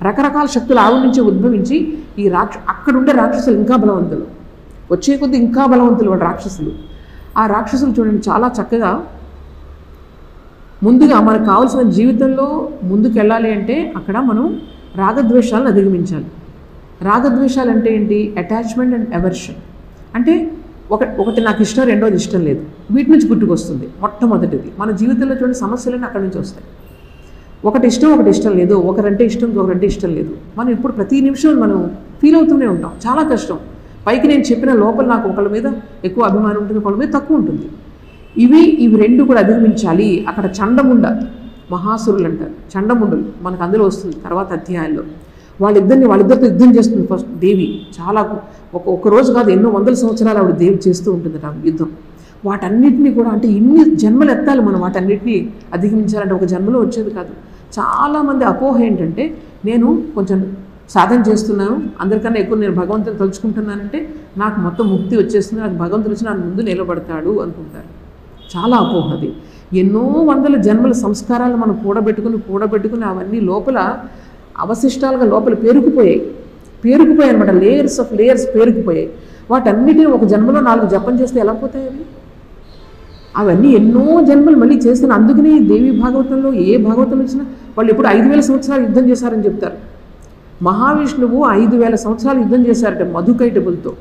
రకరకాల శక్తులు ఆవిడ నుంచి ఉద్భవించి ఈ అక్కడుండే రాక్షసులు ఇంకా బలవంతులు, వచ్చే కొద్ది ఇంకా బలవంతులు వాడు రాక్షసులు. ఆ రాక్షసులు చూడండి చాలా చక్కగా, ముందుగా మనకు కావాల్సిన జీవితంలో ముందుకు వెళ్ళాలి అంటే అక్కడ మనం రాగద్వేషాలను అధిగమించాలి. రాగద్వేషాలు అంటే ఏంటి? Attachment and aversion. అంటే ఒకటి నాకు ఇష్టం, రెండోది ఇష్టం లేదు, వీటి నుంచి పుట్టుకొస్తుంది. మొట్టమొదటిది మన జీవితంలో చూడండి, సమస్యలన్నీ అక్కడి నుంచి వస్తాయి. ఒకటి ఇష్టం, ఒకటి ఇష్టం లేదు, ఒకరంటే ఇష్టం, ఇంకొకరంటే ఇష్టం లేదు. మనం ఇప్పుడు ప్రతి నిమిషం మనం ఫీల్ అవుతూనే ఉంటాం. చాలా కష్టం. పైకి నేను చెప్పిన లోపల నాకు ఒకళ్ళ మీద ఎక్కువ అభిమానం ఉంటుంది, ఒకళ్ళ మీద తక్కువ ఉంటుంది. ఇవి రెండు కూడా అధిగమించాలి. అక్కడ చండముండ మహాసురులు అంటారు, చండముండులు మనకు అందులో వస్తుంది తర్వాత అధ్యాయాల్లో. వాళ్ళిద్దరితో యుద్ధం చేస్తుంది ఫస్ట్ దేవి. చాలా ఒక రోజు కాదు, ఎన్నో వందల సంవత్సరాలు ఆవిడ దేవి చేస్తూ ఉంటుంది ఆ యుద్ధం. వాటన్నిటినీ కూడా, అంటే ఇన్ని జన్మలు ఎత్తాలి మనం వాటన్నిటినీ అధిగమించాలంటే, ఒక జన్మలో వచ్చేది కాదు. చాలామంది అపోహ ఏంటంటే, నేను కొంచెం సాధన చేస్తున్నాను, అందరికన్నా ఎక్కువ నేను భగవంతుని తలుచుకుంటున్నానంటే నాకు మొత్తం ముక్తి వచ్చేస్తుంది, నాకు భగవంతుడు వచ్చి నాకు ముందు నిలబడతాడు అనుకుంటారు. చాలా అపోహ అది. ఎన్నో వందల జన్మల సంస్కారాలు మనం కూడబెట్టుకుని అవన్నీ లోపల అవశిష్టాలుగా లోపల పేరుకుపోయాయి అనమాట. లేయర్స్ ఆఫ్ లేయర్స్ పేరుకుపోయాయి. వాటన్నిటిని ఒక జన్మలో 4 జపం చేస్తే ఎలా పోతాయి అవి? అవన్నీ ఎన్నో జన్మలు మళ్ళీ చేస్తాను. అందుకని దేవి భాగవతంలో, ఏ భాగవతంలో వచ్చినా వాళ్ళు ఎప్పుడు 5000 సంవత్సరాలు యుద్ధం చేశారని చెప్తారు. మహావిష్ణువు 5000 సంవత్సరాలు యుద్ధం చేశారట మధుకైటబులతో,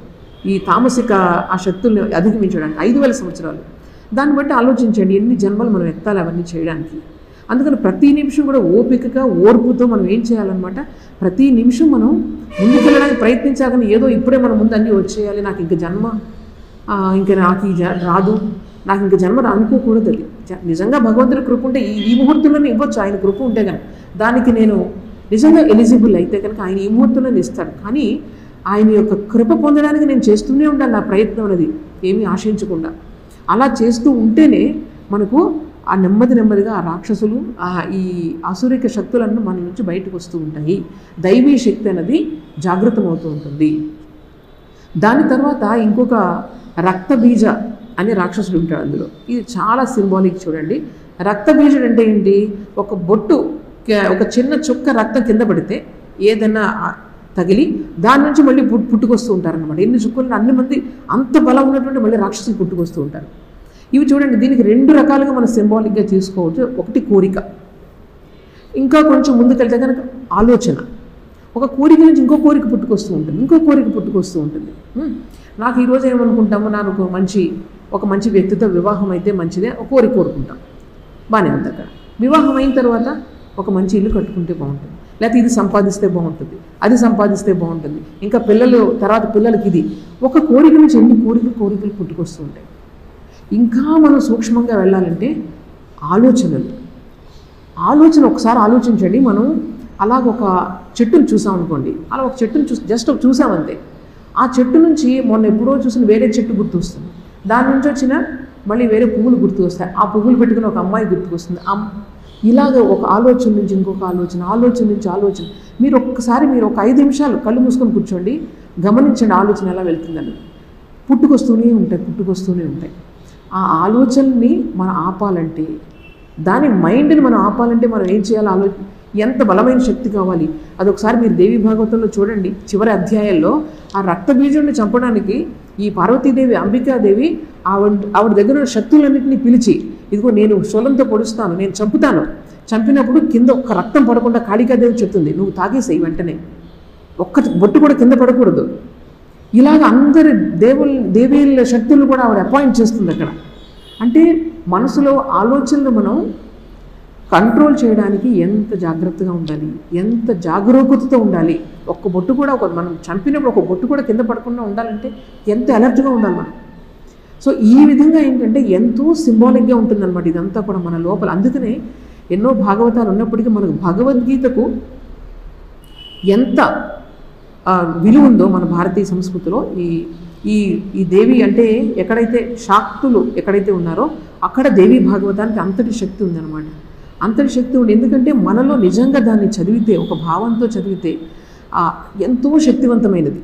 ఈ తామసిక ఆ శక్తుల్ని అధిగమించడానికి 5000 సంవత్సరాలు. దాన్ని బట్టి ఆలోచించండి ఎన్ని జన్మలు మనం ఎత్తాలి అవన్నీ చేయడానికి. అందుకని ప్రతి నిమిషం కూడా ఓపికగా, ఓర్పుతో మనం ఏం చేయాలన్నమాట, ప్రతి నిమిషం మనం ముందుకెళ్ళడానికి ప్రయత్నించాలని, ఏదో ఇప్పుడే మనం ముందు అన్నీ వచ్చేయాలి, నాకు ఇంక జన్మ, ఇంక నాకు రాదు, నాకు ఇంక జన్మ అనుకోకూడదు. అది నిజంగా భగవంతుడి కృప ఉంటే ఈ ముహూర్తంలోనే ఇవ్వచ్చు. ఆయన కృప ఉంటే కనుక, దానికి నేను నిజంగా ఎలిజిబుల్ అయితే కనుక ఆయన ఈ ముహూర్తంలోనే ఇస్తాడు. కానీ ఆయన యొక్క కృప పొందడానికి నేను చేస్తూనే ఉండాలి నా ప్రయత్నం అనేది ఏమీ ఆశించకుండా. అలా చేస్తూ ఉంటేనే మనకు ఆ నెమ్మదిగా ఆ రాక్షసులు ఈ అసురిక శక్తులన్నీ మన నుంచి బయటకు వస్తూ ఉంటాయి. దైవీ శక్తి అనేది జాగృతమవుతూ ఉంటుంది. దాని తర్వాత ఇంకొక రక్తబీజ అనే రాక్షసుడు ఉంటాడు అందులో. ఇది చాలా సింబాలిక్ చూడండి. రక్తబీజుడు అంటే ఏంటి? ఒక బొట్టు, ఒక చిన్న చుక్క రక్తం కింద పడితే ఏదైనా తగిలి దాని నుంచి మళ్ళీ పుట్టుకొస్తూ ఉంటారనమాట. ఎన్ని చుక్కలు అన్ని మంది అంత బలం ఉన్నటువంటి మళ్ళీ రాక్షసులు పుట్టుకొస్తూ ఉంటారు. ఇవి చూడండి, దీనికి 2 రకాలుగా మనం సింబాలిక్గా తీసుకోవచ్చు. ఒకటి కోరిక, ఇంకా కొంచెం ముందుకెళ్తే కనుక ఆలోచన. ఒక కోరిక నుంచి ఇంకో కోరిక పుట్టుకొస్తూ ఉంటుంది, ఇంకో కోరిక పుట్టుకొస్తూ ఉంటుంది. నాకు ఈరోజు ఏమనుకుంటాము, నాకు ఒక మంచి వ్యక్తితో వివాహం అయితే మంచిదే ఒక కోరిక కోరుకుంటాం, బాగానే ఉంది. అక్కడ వివాహం అయిన తర్వాత ఒక మంచి ఇల్లు కట్టుకుంటే బాగుంటుంది, లేకపోతే ఇది సంపాదిస్తే బాగుంటుంది, అది సంపాదిస్తే బాగుంటుంది, ఇంకా తర్వాత పిల్లలకి ఇది. ఒక కోరిక నుంచి ఎన్ని కోరికలు పుట్టుకొస్తూ ఉంటాయి. ఇంకా మనం సూక్ష్మంగా వెళ్ళాలంటే ఆలోచన ఒకసారి ఆలోచించండి. మనం అలాగ ఒక చెట్టును చూసాం అనుకోండి, అలా ఒక చెట్టును జస్ట్ చూసామంతే. ఆ చెట్టు నుంచి మొన్న ఎప్పుడో చూసిన వేరే చెట్టు గుర్తు వస్తుంది, దాని నుంచి వచ్చిన మళ్ళీ వేరే పువ్వులు గుర్తు వస్తాయి, ఆ పువ్వులు పెట్టుకుని ఒక అమ్మాయి గుర్తుకు వస్తుంది. ఇలాగ ఒక ఆలోచన నుంచి ఇంకొక ఆలోచన నుంచి ఆలోచన. మీరు ఒక 5 నిమిషాలు కళ్ళు మూసుకొని కూర్చోండి, గమనించండి ఆలోచన ఎలా వెళ్తుందని. పుట్టుకొస్తూనే ఉంటాయి. ఆ ఆలోచనని మనం ఆపాలంటే, దాని మైండ్ని మనం ఆపాలంటే మనం ఏం చేయాలి? ఎంత బలమైన శక్తి కావాలి. అదొకసారి మీరు దేవి భాగవతంలో చూడండి. చివరి అధ్యాయాల్లో ఆ రక్తబీజుడిని చంపడానికి ఈ పార్వతీదేవి, అంబికాదేవి ఆవిడ దగ్గర ఉన్న శక్తులన్నింటినీ పిలిచి, ఇదిగో నేను శూలంతో పొడుస్తాను, నేను చంపినప్పుడు కింద ఒక్క రక్తం పడకుండా కాళికాదేవి చెప్తుంది, నువ్వు తాగేసేయి వెంటనే, ఒక్క బొట్టు కూడా కింద పడకూడదు. ఇలాగ అందరి దేవీల శక్తులు కూడా ఆవిడ అపాయింట్ చేస్తుంది అక్కడ. అంటే మనసులో ఆలోచనలు మనం కంట్రోల్ చేయడానికి ఎంత జాగ్రత్తగా ఉండాలి, ఎంత జాగరూకతతో ఉండాలి. ఒక్క బొట్టు కూడా మనం చంపినప్పుడు ఒక బొట్టు కూడా కింద పడకుండా ఉండాలంటే ఎంత అలర్ట్గా ఉండాలి మనం. సో ఈ విధంగా ఏంటంటే ఎంతో సింబాలిక్గా ఉంటుందన్నమాట ఇదంతా కూడా మన లోపల. అందుకనే ఎన్నో భాగవతాలు ఉన్నప్పటికీ మనకు భగవద్గీతకు ఎంత విలువ ఉందో మన భారతీయ సంస్కృతిలో. ఈ దేవి అంటే ఎక్కడైతే శాక్తులు ఎక్కడైతే ఉన్నారో అక్కడ దేవీ భాగవతానికి అంతటి శక్తి ఉందన్నమాట. అంతటి శక్తి ఉంది. ఎందుకంటే మనలో నిజంగా దాన్ని చదివితే, ఒక భావంతో చదివితే ఎంతో శక్తివంతమైనది.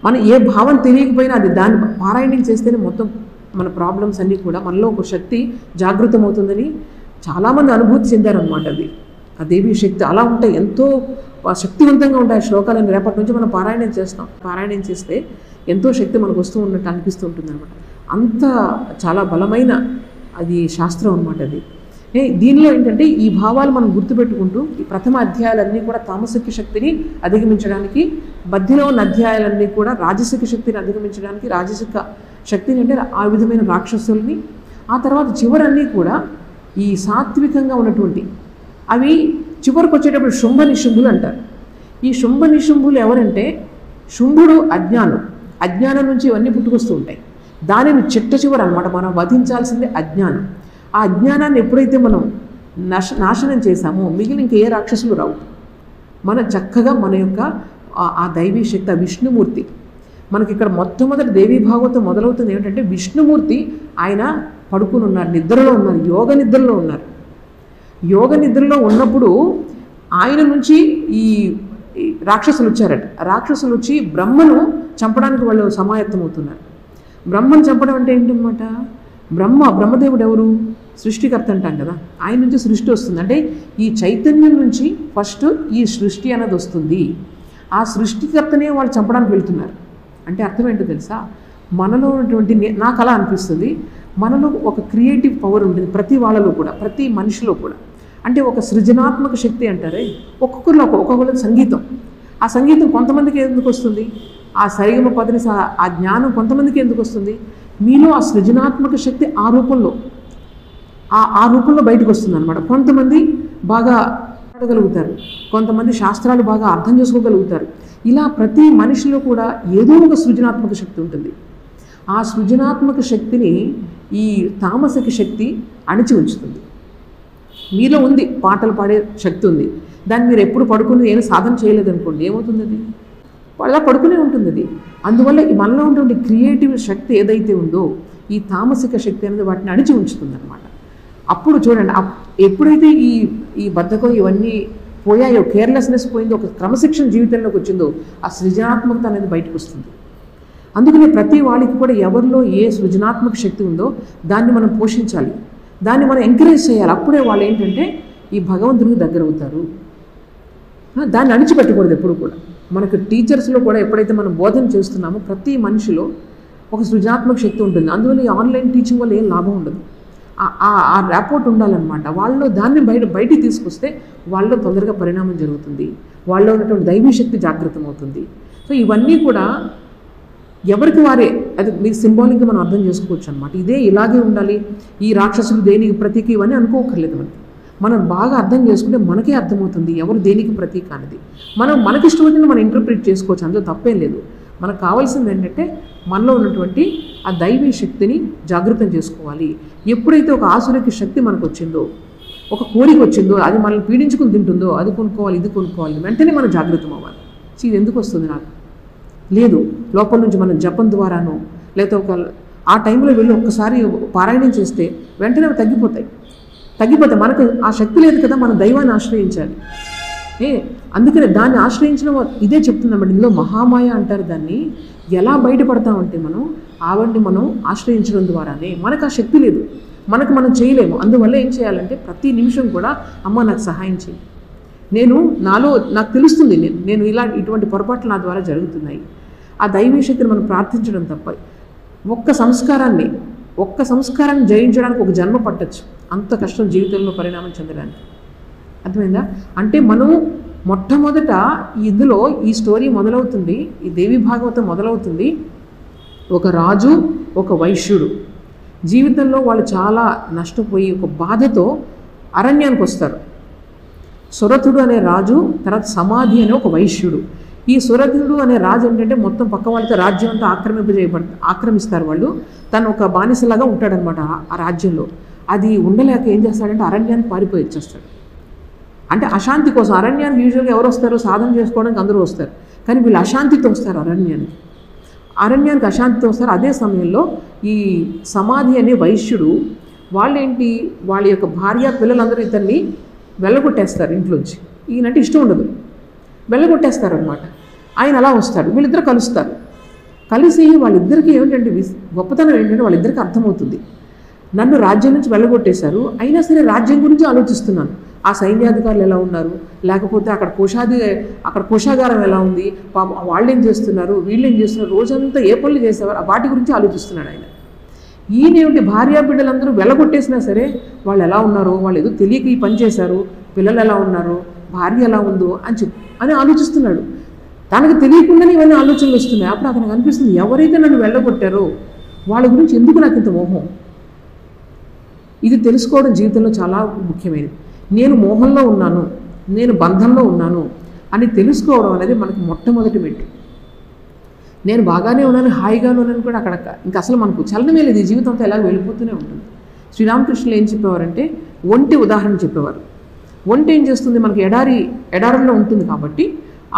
మన ఏ భావం తెలియకపోయినా అది దాన్ని పారాయణం చేస్తేనే మొత్తం మన ప్రాబ్లమ్స్ అన్నీ కూడా మనలో ఒక శక్తి జాగృతమవుతుందని చాలామంది అనుభూతి చెందారనమాట. ఆ దేవీ శక్తి అలా ఉంటాయి, ఎంతో శక్తివంతంగా ఉంటాయి శ్లోకాలను. రేపటి నుంచి మనం పారాయణం చేస్తాం, పారాయణం చేస్తే ఎంతో శక్తి మనకు వస్తూ ఉన్నట్టు అనిపిస్తూ ఉంటుంది అనమాట. అంత చాలా బలమైన అది శాస్త్రం అనమాట అది. దీనిలో ఏంటంటే ఈ భావాలు మనం గుర్తుపెట్టుకుంటూ ఈ ప్రథమ అధ్యాయాలన్నీ కూడా తామసిక శక్తిని అధిగమించడానికి, మధ్యలో ఉన్న అధ్యాయాలన్నీ కూడా రాజసిక శక్తిని అధిగమించడానికి, రాజసిక శక్తిని అంటే ఆ విధమైన రాక్షసుల్ని, ఆ తర్వాత చివరన్నీ కూడా ఈ సాత్వికంగా ఉన్నటువంటి అవి చివరికి వచ్చేటప్పుడు శుంభ నిశుంభులు అంటారు. ఈ శుంభ నిశుంభులు ఎవరంటే, శుంభుడు అజ్ఞానం నుంచి ఇవన్నీ పుట్టుకొస్తూ ఉంటాయి. దానిని చివర అనమాట మనం వధించాల్సిందే అజ్ఞానం. ఆ అజ్ఞానాన్ని ఎప్పుడైతే మనం నాశనం చేశామో మిగిలిన ఇంక ఏ రాక్షసులు రావు. మన చక్కగా మన యొక్క ఆ దైవీ శక్తి, ఆ విష్ణుమూర్తి మనకి ఇక్కడ మొట్టమొదటి దేవీ భాగవతం మొదలవుతుంది. ఏమిటంటే విష్ణుమూర్తి ఆయన పడుకుని ఉన్నారు, నిద్రలో ఉన్నారు, యోగ నిద్రలో ఉన్నారు. యోగ నిద్రలో ఉన్నప్పుడు ఆయన నుంచి ఈ రాక్షసులు వచ్చారట. రాక్షసులు వచ్చి బ్రహ్మను చంపడానికి వాళ్ళు సమాయత్తమవుతున్నారు. బ్రహ్మను చంపడం అంటే ఏంటన్నమాట, బ్రహ్మదేవుడు ఎవరు? సృష్టికర్త అంటాం కదా, ఆయన నుంచి సృష్టి వస్తుంది. అంటే ఈ చైతన్యం నుంచి ఫస్ట్ ఈ సృష్టి అనేది వస్తుంది. ఆ సృష్టికర్తనే వాళ్ళు చంపడానికి వెళ్తున్నారు. అంటే అర్థం ఏంటో తెలుసా, మనలో ఉన్నటువంటి, నాకు అలా అనిపిస్తుంది, మనలో ఒక క్రియేటివ్ పవర్ ఉంటుంది ప్రతి వాళ్ళలో కూడా, ప్రతి మనిషిలో కూడా. అంటే ఒక సృజనాత్మక శక్తి అంటారే, ఒక్కొక్కరిలో సంగీతం. ఆ సంగీతం కొంతమందికి ఎందుకు వస్తుంది, ఆ సరిగమ పదని ఆ జ్ఞానం కొంతమందికి ఎందుకు వస్తుంది, మీలో ఆ సృజనాత్మక శక్తి ఆ రూపంలో బయటకు వస్తుంది అనమాట. కొంతమంది బాగా ఆడగలుగుతారు, కొంతమంది శాస్త్రాలు బాగా అర్థం చేసుకోగలుగుతారు. ఇలా ప్రతి మనిషిలో కూడా ఏదో ఒక సృజనాత్మక శక్తి ఉంటుంది. ఆ సృజనాత్మక శక్తిని ఈ తామసిక శక్తి అణిచి ఉంచుతుంది. మీలో ఉంది, పాటలు పాడే శక్తి ఉంది, దాన్ని మీరు ఎప్పుడు పడుకుని ఏం సాధన చేయలేదనుకోండి, ఏమవుతుంది? అది అలా పడుకునే ఉంటుంది అది. అందువల్ల మనలో ఉన్నటువంటి క్రియేటివ్ శక్తి ఏదైతే ఉందో ఈ తామసిక శక్తి అనేది వాటిని అణిచి ఉంచుతుంది అనమాట. అప్పుడు చూడండి, ఎప్పుడైతే ఈ బద్ధకం ఇవన్నీ పోయాయో, కేర్లెస్నెస్ పోయిందో, ఒక క్రమశిక్షణ జీవితంలోకి వచ్చిందో ఆ సృజనాత్మకత అనేది బయటకు వస్తుంది. అందుకనే ప్రతి వాళ్ళకి కూడా ఎవరిలో ఏ సృజనాత్మక శక్తి ఉందో దాన్ని మనం పోషించాలి, దాన్ని మనం ఎంకరేజ్ చేయాలి. అప్పుడే వాళ్ళు ఏంటంటే ఈ భగవంతుడికి దగ్గర అవుతారు. దాన్ని అణిచిపెట్టకూడదు ఎప్పుడు కూడా. మనకు టీచర్స్లో కూడా ఎప్పుడైతే మనం బోధన చేస్తున్నామో ప్రతి మనిషిలో ఒక సృజనాత్మక శక్తి ఉంటుంది. అందువల్ల ఈ ఆన్లైన్ టీచింగ్ వల్ల ఏం లాభం ఉండదు. ఆ ర్యాపోర్ట్ ఉండాలన్నమాట. వాళ్ళలో దాన్ని బయటికి తీసుకొస్తే వాళ్ళలో తొందరగా పరిణామం జరుగుతుంది, వాళ్ళలో ఉన్నటువంటి దైవీ శక్తి జాగృతం అవుతుంది. సో ఇవన్నీ కూడా ఎవరికి వారే, అది మీకు సింబాలిక్గా మనం అర్థం చేసుకోవచ్చు అనమాట. ఇదే ఇలాగే ఉండాలి, ఈ రాక్షసులు దేనికి ప్రతీక ఇవన్నీ అనుకోకర్లేదు. మనం బాగా అర్థం చేసుకుంటే మనకే అర్థమవుతుంది ఎవరు దేనికి ప్రతీక అనేది. మనకి ఇష్టం వచ్చిన మనం ఇంటర్ప్రిట్ చేసుకోవచ్చు, అందులో తప్పేం లేదు. మనకు కావాల్సింది ఏంటంటే మనలో ఉన్నటువంటి ఆ దైవీ శక్తిని జాగృతం చేసుకోవాలి. ఎప్పుడైతే ఒక ఆసురికి శక్తి మనకు వచ్చిందో, ఒక కోరిక వచ్చిందో, అది మనల్ని పీడించుకుని తింటుందో, అది కొనుక్కోవాలి ఇది కొనుక్కోవాలి, వెంటనే మనం జాగృతం అవ్వాలి. ఇది ఎందుకు వస్తుంది నాకు లేదు, లోపల నుంచి మనం జపం ద్వారానో లేకపోతే ఆ టైంలో వెళ్ళి ఒక్కసారి పారాయణం చేస్తే వెంటనే తగ్గిపోతాయి. మనకు ఆ శక్తి లేదు కదా, మన దైవాన్ని ఆశ్రయించాలి. అందుకనే దాన్ని ఆశ్రయించడం ఇదే చెప్తుందన్నమాట. ఇందులో మహామాయ అంటారు దాన్ని. ఎలా బయటపడతామంటే ఆవిడ్ని మనం ఆశ్రయించడం ద్వారానే. మనకు ఆ శక్తి లేదు, మనం చేయలేము. అందువల్ల ఏం చేయాలంటే ప్రతి నిమిషం కూడా అమ్మ నాకు సహాయం చేయి, నాకు తెలుస్తుంది నేను ఇటువంటి పొరపాట్లు నా ద్వారా జరుగుతున్నాయి. ఆ దైవీ శక్తిని మనం ప్రార్థించడం తప్ప ఒక్క సంస్కారాన్ని జయించడానికి ఒక జన్మ పట్టచ్చు. అంత కష్టం జీవితంలో పరిణామం చెందడానికి. అర్థమైందా? అంటే మనం మొట్టమొదట ఇందులో ఈ స్టోరీ మొదలవుతుంది, ఈ దేవి భాగవతం మొదలవుతుంది. ఒక రాజు, ఒక వైశ్యుడు జీవితంలో వాళ్ళు చాలా నష్టపోయి ఒక బాధతో అరణ్యానికి వస్తారు. సురథుడు అనే రాజు, తర్వాత సమాధి అనే ఒక వైశ్యుడు. ఈ సురథుడు అనే రాజు ఏంటంటే మొత్తం పక్క వాళ్ళతో రాజ్యం అంతా ఆక్రమిస్తారు వాళ్ళు. తను ఒక బానిసలాగా ఉంటాడనమాట ఆ రాజ్యంలో. అది ఉండలేక ఏం చేస్తాడంటే అరణ్యానికి పారిపోయి వచ్చేస్తాడు. అంటే అశాంతి కోసం. అరణ్యానికి యూజువల్గా ఎవరు వస్తారు? సాధన చేసుకోవడానికి అందరూ వస్తారు, కానీ వీళ్ళు అశాంతితో వస్తారు అరణ్యానికి అశాంతితో వస్తారు. అదే సమయంలో ఈ సమాధి అనే వైశ్యుడు వాళ్ళేంటి, వాళ్ళ యొక్క భార్య పిల్లలందరూ ఇతన్ని వెళ్ళగొట్టేస్తారు ఇంట్లోంచి. ఈయనంటే ఇష్టం ఉండదు, వెళ్ళగొట్టేస్తారు అనమాట. ఆయన అలా వస్తాడు, వీళ్ళిద్దరు కలుస్తారు. కలిసి వాళ్ళిద్దరికీ ఏమిటంటే గొప్పతనం ఏంటంటే వాళ్ళిద్దరికీ అర్థమవుతుంది, నన్ను రాజ్యం నుంచి వెళ్ళగొట్టేశారు, అయినా సరే రాజ్యం గురించి ఆలోచిస్తున్నాను. ఆ సైన్యాధికారులు ఎలా ఉన్నారు, లేకపోతే అక్కడ కోశాగారం ఎలా ఉంది, వాళ్ళేం చేస్తున్నారు, వీళ్ళేం చేస్తున్నారు, రోజంతా ఏ పనులు చేసేవారు, వాటి గురించి ఆలోచిస్తున్నాడు ఆయన. ఈయనేమిటి, భార్యా బిడ్డలందరూ వెళ్ళగొట్టేసినా సరే వాళ్ళు ఎలా ఉన్నారో, వాళ్ళు ఏదో తెలియక ఈ పని చేశారు, పిల్లలు ఎలా ఉన్నారో, భార్య ఎలా ఉందో అని ఆలోచిస్తున్నాడు. తనకు తెలియకుండానే ఇవన్నీ ఆలోచనలు వస్తున్నాయి. అప్పుడు అతనికి అనిపిస్తుంది, ఎవరైతే నన్ను వెళ్ళగొట్టారో వాళ్ళ గురించి ఎందుకు నాకు ఇంత మోహం. ఇది తెలుసుకోవడం జీవితంలో చాలా ముఖ్యమైనది. నేను మోహంలో ఉన్నాను, నేను బంధంలో ఉన్నాను అని తెలుసుకోవడం అనేది మనకు మొట్టమొదటి మెట్టు. నేను బాగానే ఉన్నాను, హాయిగానే ఉన్నాను కూడా అక్కడ ఇంకా అసలు మనకు చలనమే లేదు, ఈ జీవితంతో ఎలాగ వెళ్ళిపోతూనే ఉంటుంది. శ్రీరామకృష్ణులు ఏం చెప్పేవారంటే ఒంటి ఉదాహరణ చెప్పేవారు. ఒంటి ఏం చేస్తుంది, మనకి ఎడారిలో ఉంటుంది కాబట్టి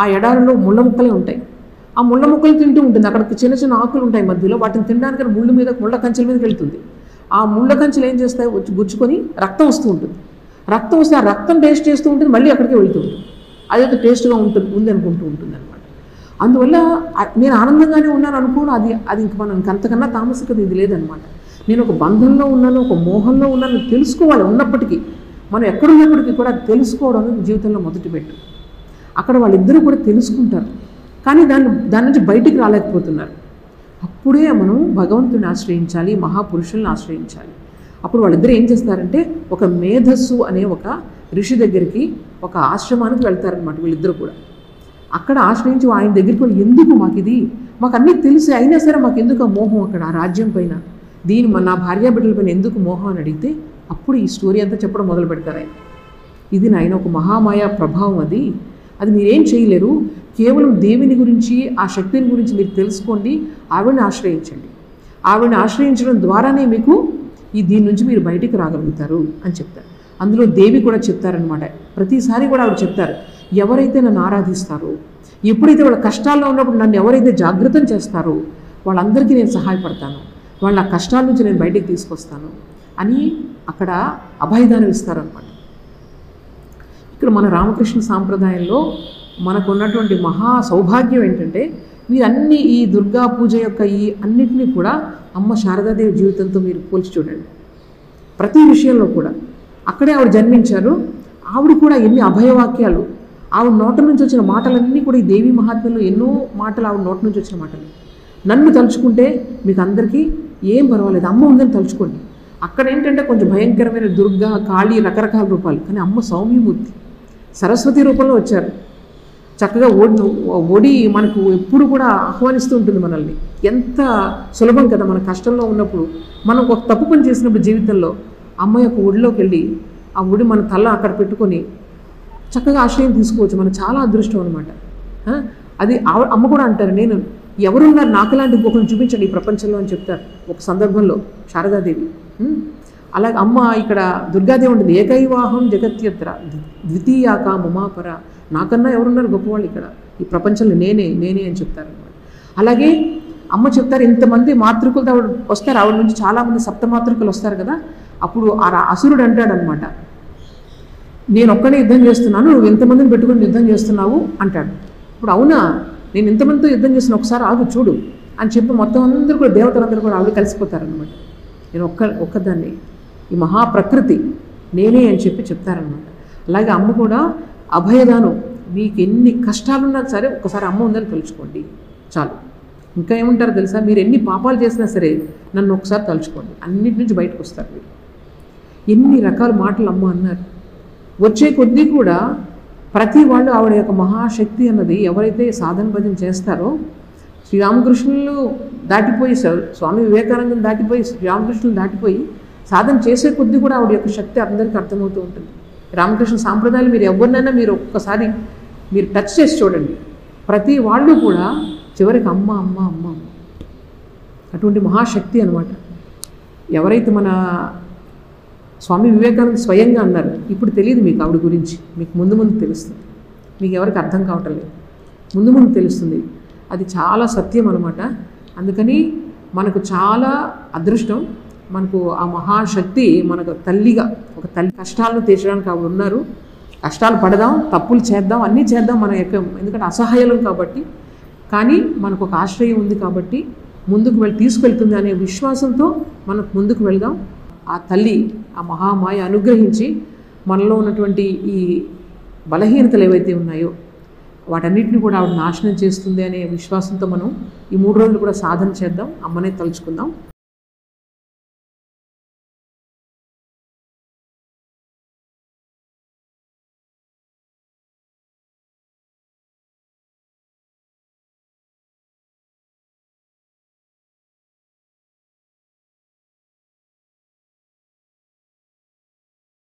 ఆ ఎడారిలో ముళ్ళ ముక్కలే ఉంటాయి. ఆ ముళ్ళ ముక్కలు తింటూ ఉంటుంది. అక్కడ చిన్న చిన్న ఆకులు ఉంటాయి మధ్యలో, వాటిని తినడానికి ముళ్ళ కంచెల మీదకి వెళ్తుంది. ఆ ముళ్ళ కంచెలు ఏం చేస్తాయి, గుచ్చుకొని రక్తం వస్తూ ఉంటుంది. రక్తం వస్తే ఆ రక్తం టేస్ట్ చేస్తూ ఉంటుంది, మళ్ళీ అక్కడికే వెళ్తూ ఉంటుంది. అదైతే టేస్ట్గా ఉంది అనుకుంటూ ఉంటుంది అనమాట. అందువల్ల నేను ఆనందంగానే ఉన్నాను అనుకోను, అది ఇంక మనం అంతకన్నా తామసికత ఇది లేదనమాట. నేను ఒక బంధంలో ఉన్నాను, ఒక మోహంలో ఉన్నాను తెలుసుకోవాలి. ఉన్నప్పటికీ మనం ఎక్కడున్నప్పటికీ కూడా తెలుసుకోవడం జీవితంలో మొదటి పెట్టు. అక్కడ వాళ్ళిద్దరూ కూడా తెలుసుకుంటారు, కానీ దాని నుంచి బయటికి రాలేకపోతున్నారు. అప్పుడే మనం భగవంతుని ఆశ్రయించాలి, మహాపురుషుల్ని ఆశ్రయించాలి. అప్పుడు వాళ్ళిద్దరూ ఏం చేస్తారంటే ఒక మేధస్సు అనే ఒక ఋషి దగ్గరికి, ఒక ఆశ్రమానికి వెళ్తారనమాట వీళ్ళిద్దరూ కూడా. అక్కడ ఆశ్రయించి ఆయన దగ్గరికి వెళ్ళి, ఎందుకు మాకు అన్నీ తెలిసి అయినా సరే మాకు ఎందుకు ఆ మోహం అక్కడ ఆ రాజ్యం పైన, నా భార్యా బిడ్డల పైన ఎందుకు మోహం అని అడిగితే అప్పుడు ఈ స్టోరీ అంతా చెప్పడం మొదలు పెడతారు ఆయన. ఇది నాయన ఒక మహామాయ ప్రభావం, అది మీరేం చేయలేరు, కేవలం దేవిని గురించి ఆ శక్తిని గురించి మీరు తెలుసుకోండి, ఆవిడని ఆశ్రయించండి. ఆవిడని ఆశ్రయించడం ద్వారానే మీకు దీని నుంచి మీరు బయటికి రాగలుగుతారు అని చెప్తారు. అందులో దేవి కూడా చెప్తారనమాట. ప్రతిసారి కూడా ఆవిడ చెప్తారు, ఎవరైతే నన్ను ఆరాధిస్తారో, ఎప్పుడైతే వాళ్ళ కష్టాల్లో ఉన్నప్పుడు నన్ను ఎవరైతే జాగృతం చేస్తారో వాళ్ళందరికీ నేను సహాయపడతాను, వాళ్ళ కష్టాల నుంచి నేను బయటికి తీసుకొస్తాను అని అక్కడ అభయదానం ఇస్తారనమాట. ఇక్కడ మన రామకృష్ణ సాంప్రదాయంలో మనకు ఉన్నటువంటి మహా సౌభాగ్యం ఏంటంటే, మీరన్నీ ఈ దుర్గా పూజ యొక్క ఈ అన్నిటినీ కూడా అమ్మ శారదాదేవి జీవితంతో మీరు పోల్చి చూడండి. ప్రతి విషయంలో కూడా అక్కడే ఆవిడ జన్మించారు. ఆవిడ కూడా ఎన్ని అభయవాక్యాలు, ఆవిడ నోట నుంచి వచ్చిన మాటలన్నీ కూడా ఈ దేవీ మహాత్మ్యంలో ఎన్నో మాటలు ఆవిడ నోట నుంచి వచ్చిన మాటలు. నన్ను తలుచుకుంటే మీకు అందరికీ ఏం పర్వాలేదు, అమ్మ ఉందని తలుచుకోండి. అక్కడ ఏంటంటే కొంచెం భయంకరమైన దుర్గా, కాళీ, రకరకాల రూపాలు, కానీ అమ్మ సౌమ్యమూర్తి సరస్వతి రూపంలో వచ్చారు. చక్కగా ఒడి మనకు ఎప్పుడు కూడా ఆహ్వానిస్తూ ఉంటుంది మనల్ని. ఎంత సులభం కదా మన కష్టంలో ఉన్నప్పుడు, మనం ఒక తప్పు పని చేసినప్పుడు జీవితంలో అమ్మ యొక్క ఒడిలోకి వెళ్ళి ఆ ఒడి మన తల అక్కడ పెట్టుకొని చక్కగా ఆశ్రయం తీసుకోవచ్చు. మనకు చాలా అదృష్టం అనమాట. అది అమ్మ కూడా అంటారు, నేను ఎవరున్నారు నాకులాంటి ఇంకొకరిని చూపించండి ఈ ప్రపంచంలో అని చెప్తారు ఒక సందర్భంలో శారదాదేవి. అలాగే అమ్మ ఇక్కడ దుర్గాదేవి ఉంటుంది, ఏకైవాహం జగత్యత్ర ద్వితీయాక మమాపర, నాకన్నా ఎవరున్నారు గొప్పవాళ్ళు ఇక్కడ ఈ ప్రపంచంలో, నేనే అని చెప్తారు అనమాట. అలాగే అమ్మ చెప్తారు, ఇంతమంది మాతృకులతో ఆవిడ వస్తారు, ఆవిడ నుంచి చాలామంది సప్తమాతృకులు వస్తారు కదా. అప్పుడు ఆ అసురుడు అంటాడనమాట, నేను ఒక్కడే యుద్ధం చేస్తున్నాను, నువ్వు ఎంతమందిని పెట్టుకుని యుద్ధం చేస్తున్నావు అంటాడు. ఇప్పుడు అవునా, నేను ఎంతమందితో యుద్ధం చేసిన ఒకసారి ఆగు చూడు అని చెప్పి మొత్తం అందరూ కూడా దేవతలందరూ కూడా ఆవిడ కలిసిపోతారనమాట. నేను ఒక్కదాన్ని, ఈ మహాప్రకృతి నేనే అని చెప్పి చెప్తారనమాట. అలాగే అమ్మ కూడా అభయదానం, మీకు ఎన్ని కష్టాలున్నా సరే ఒక్కసారి అమ్మ ఉందని తలుచుకోండి చాలు. ఇంకా ఏమంటారు తెలుసా, మీరు ఎన్ని పాపాలు చేసినా సరే నన్ను ఒకసారి తలుచుకోండి, అన్నిటి నుంచి బయటకు వస్తారు మీరు. ఎన్ని రకాల మాటలు అమ్మ అన్నారు. వచ్చే కొద్దీ కూడా ప్రతి వాళ్ళు ఆవిడ యొక్క మహాశక్తి అన్నది ఎవరైతే సాధన భజన చేస్తారో, శ్రీరామకృష్ణులు దాటిపోయి, స్వామి వివేకానందం దాటిపోయి, శ్రీరామకృష్ణులు దాటిపోయి సాధన చేసే కొద్దీ కూడా ఆవిడ యొక్క శక్తి అందరికీ అర్థమవుతూ ఉంటుంది. రామకృష్ణ సాంప్రదాయాలు మీరు ఎవరినైనా మీరు ఒక్కసారి మీరు టచ్ చేసి చూడండి, ప్రతి వాళ్ళు కూడా చివరికి అమ్మ అమ్మ అమ్మ అమ్మ, అటువంటి మహాశక్తి అనమాట. ఎవరైతే మన స్వామి వివేకానంద స్వయంగా అన్నారు, ఇప్పుడు తెలియదు మీకు ఆవిడ గురించి, మీకు ముందు తెలుస్తుంది, మీకు ఎవరికి అర్థం కావటం లేదు, ముందు తెలుస్తుంది. అది చాలా సత్యం అనమాట. అందుకని మనకు చాలా అదృష్టం, మనకు ఆ మహాశక్తి మనకు తల్లిగా, ఒక తల్లి కష్టాలను తీర్చడానికి ఆవిడ ఉన్నారు. కష్టాలు పడదాం, తప్పులు చేద్దాం, అన్నీ చేద్దాం మన యొక్క, ఎందుకంటే అసహాయం కాబట్టి, కానీ మనకు ఒక ఆశ్రయం ఉంది కాబట్టి ముందుకు తీసుకెళ్తుంది అనే విశ్వాసంతో మనకు ముందుకు వెళ్దాం. ఆ తల్లి ఆ మహామాయ అనుగ్రహించి మనలో ఉన్నటువంటి ఈ బలహీనతలు ఏవైతే ఉన్నాయో వాటన్నిటిని కూడా ఆవిడ నాశనం చేస్తుంది అనే విశ్వాసంతో మనం ఈ 3 రోజులు కూడా సాధన చేద్దాం, అమ్మనే తలుచుకుందాం.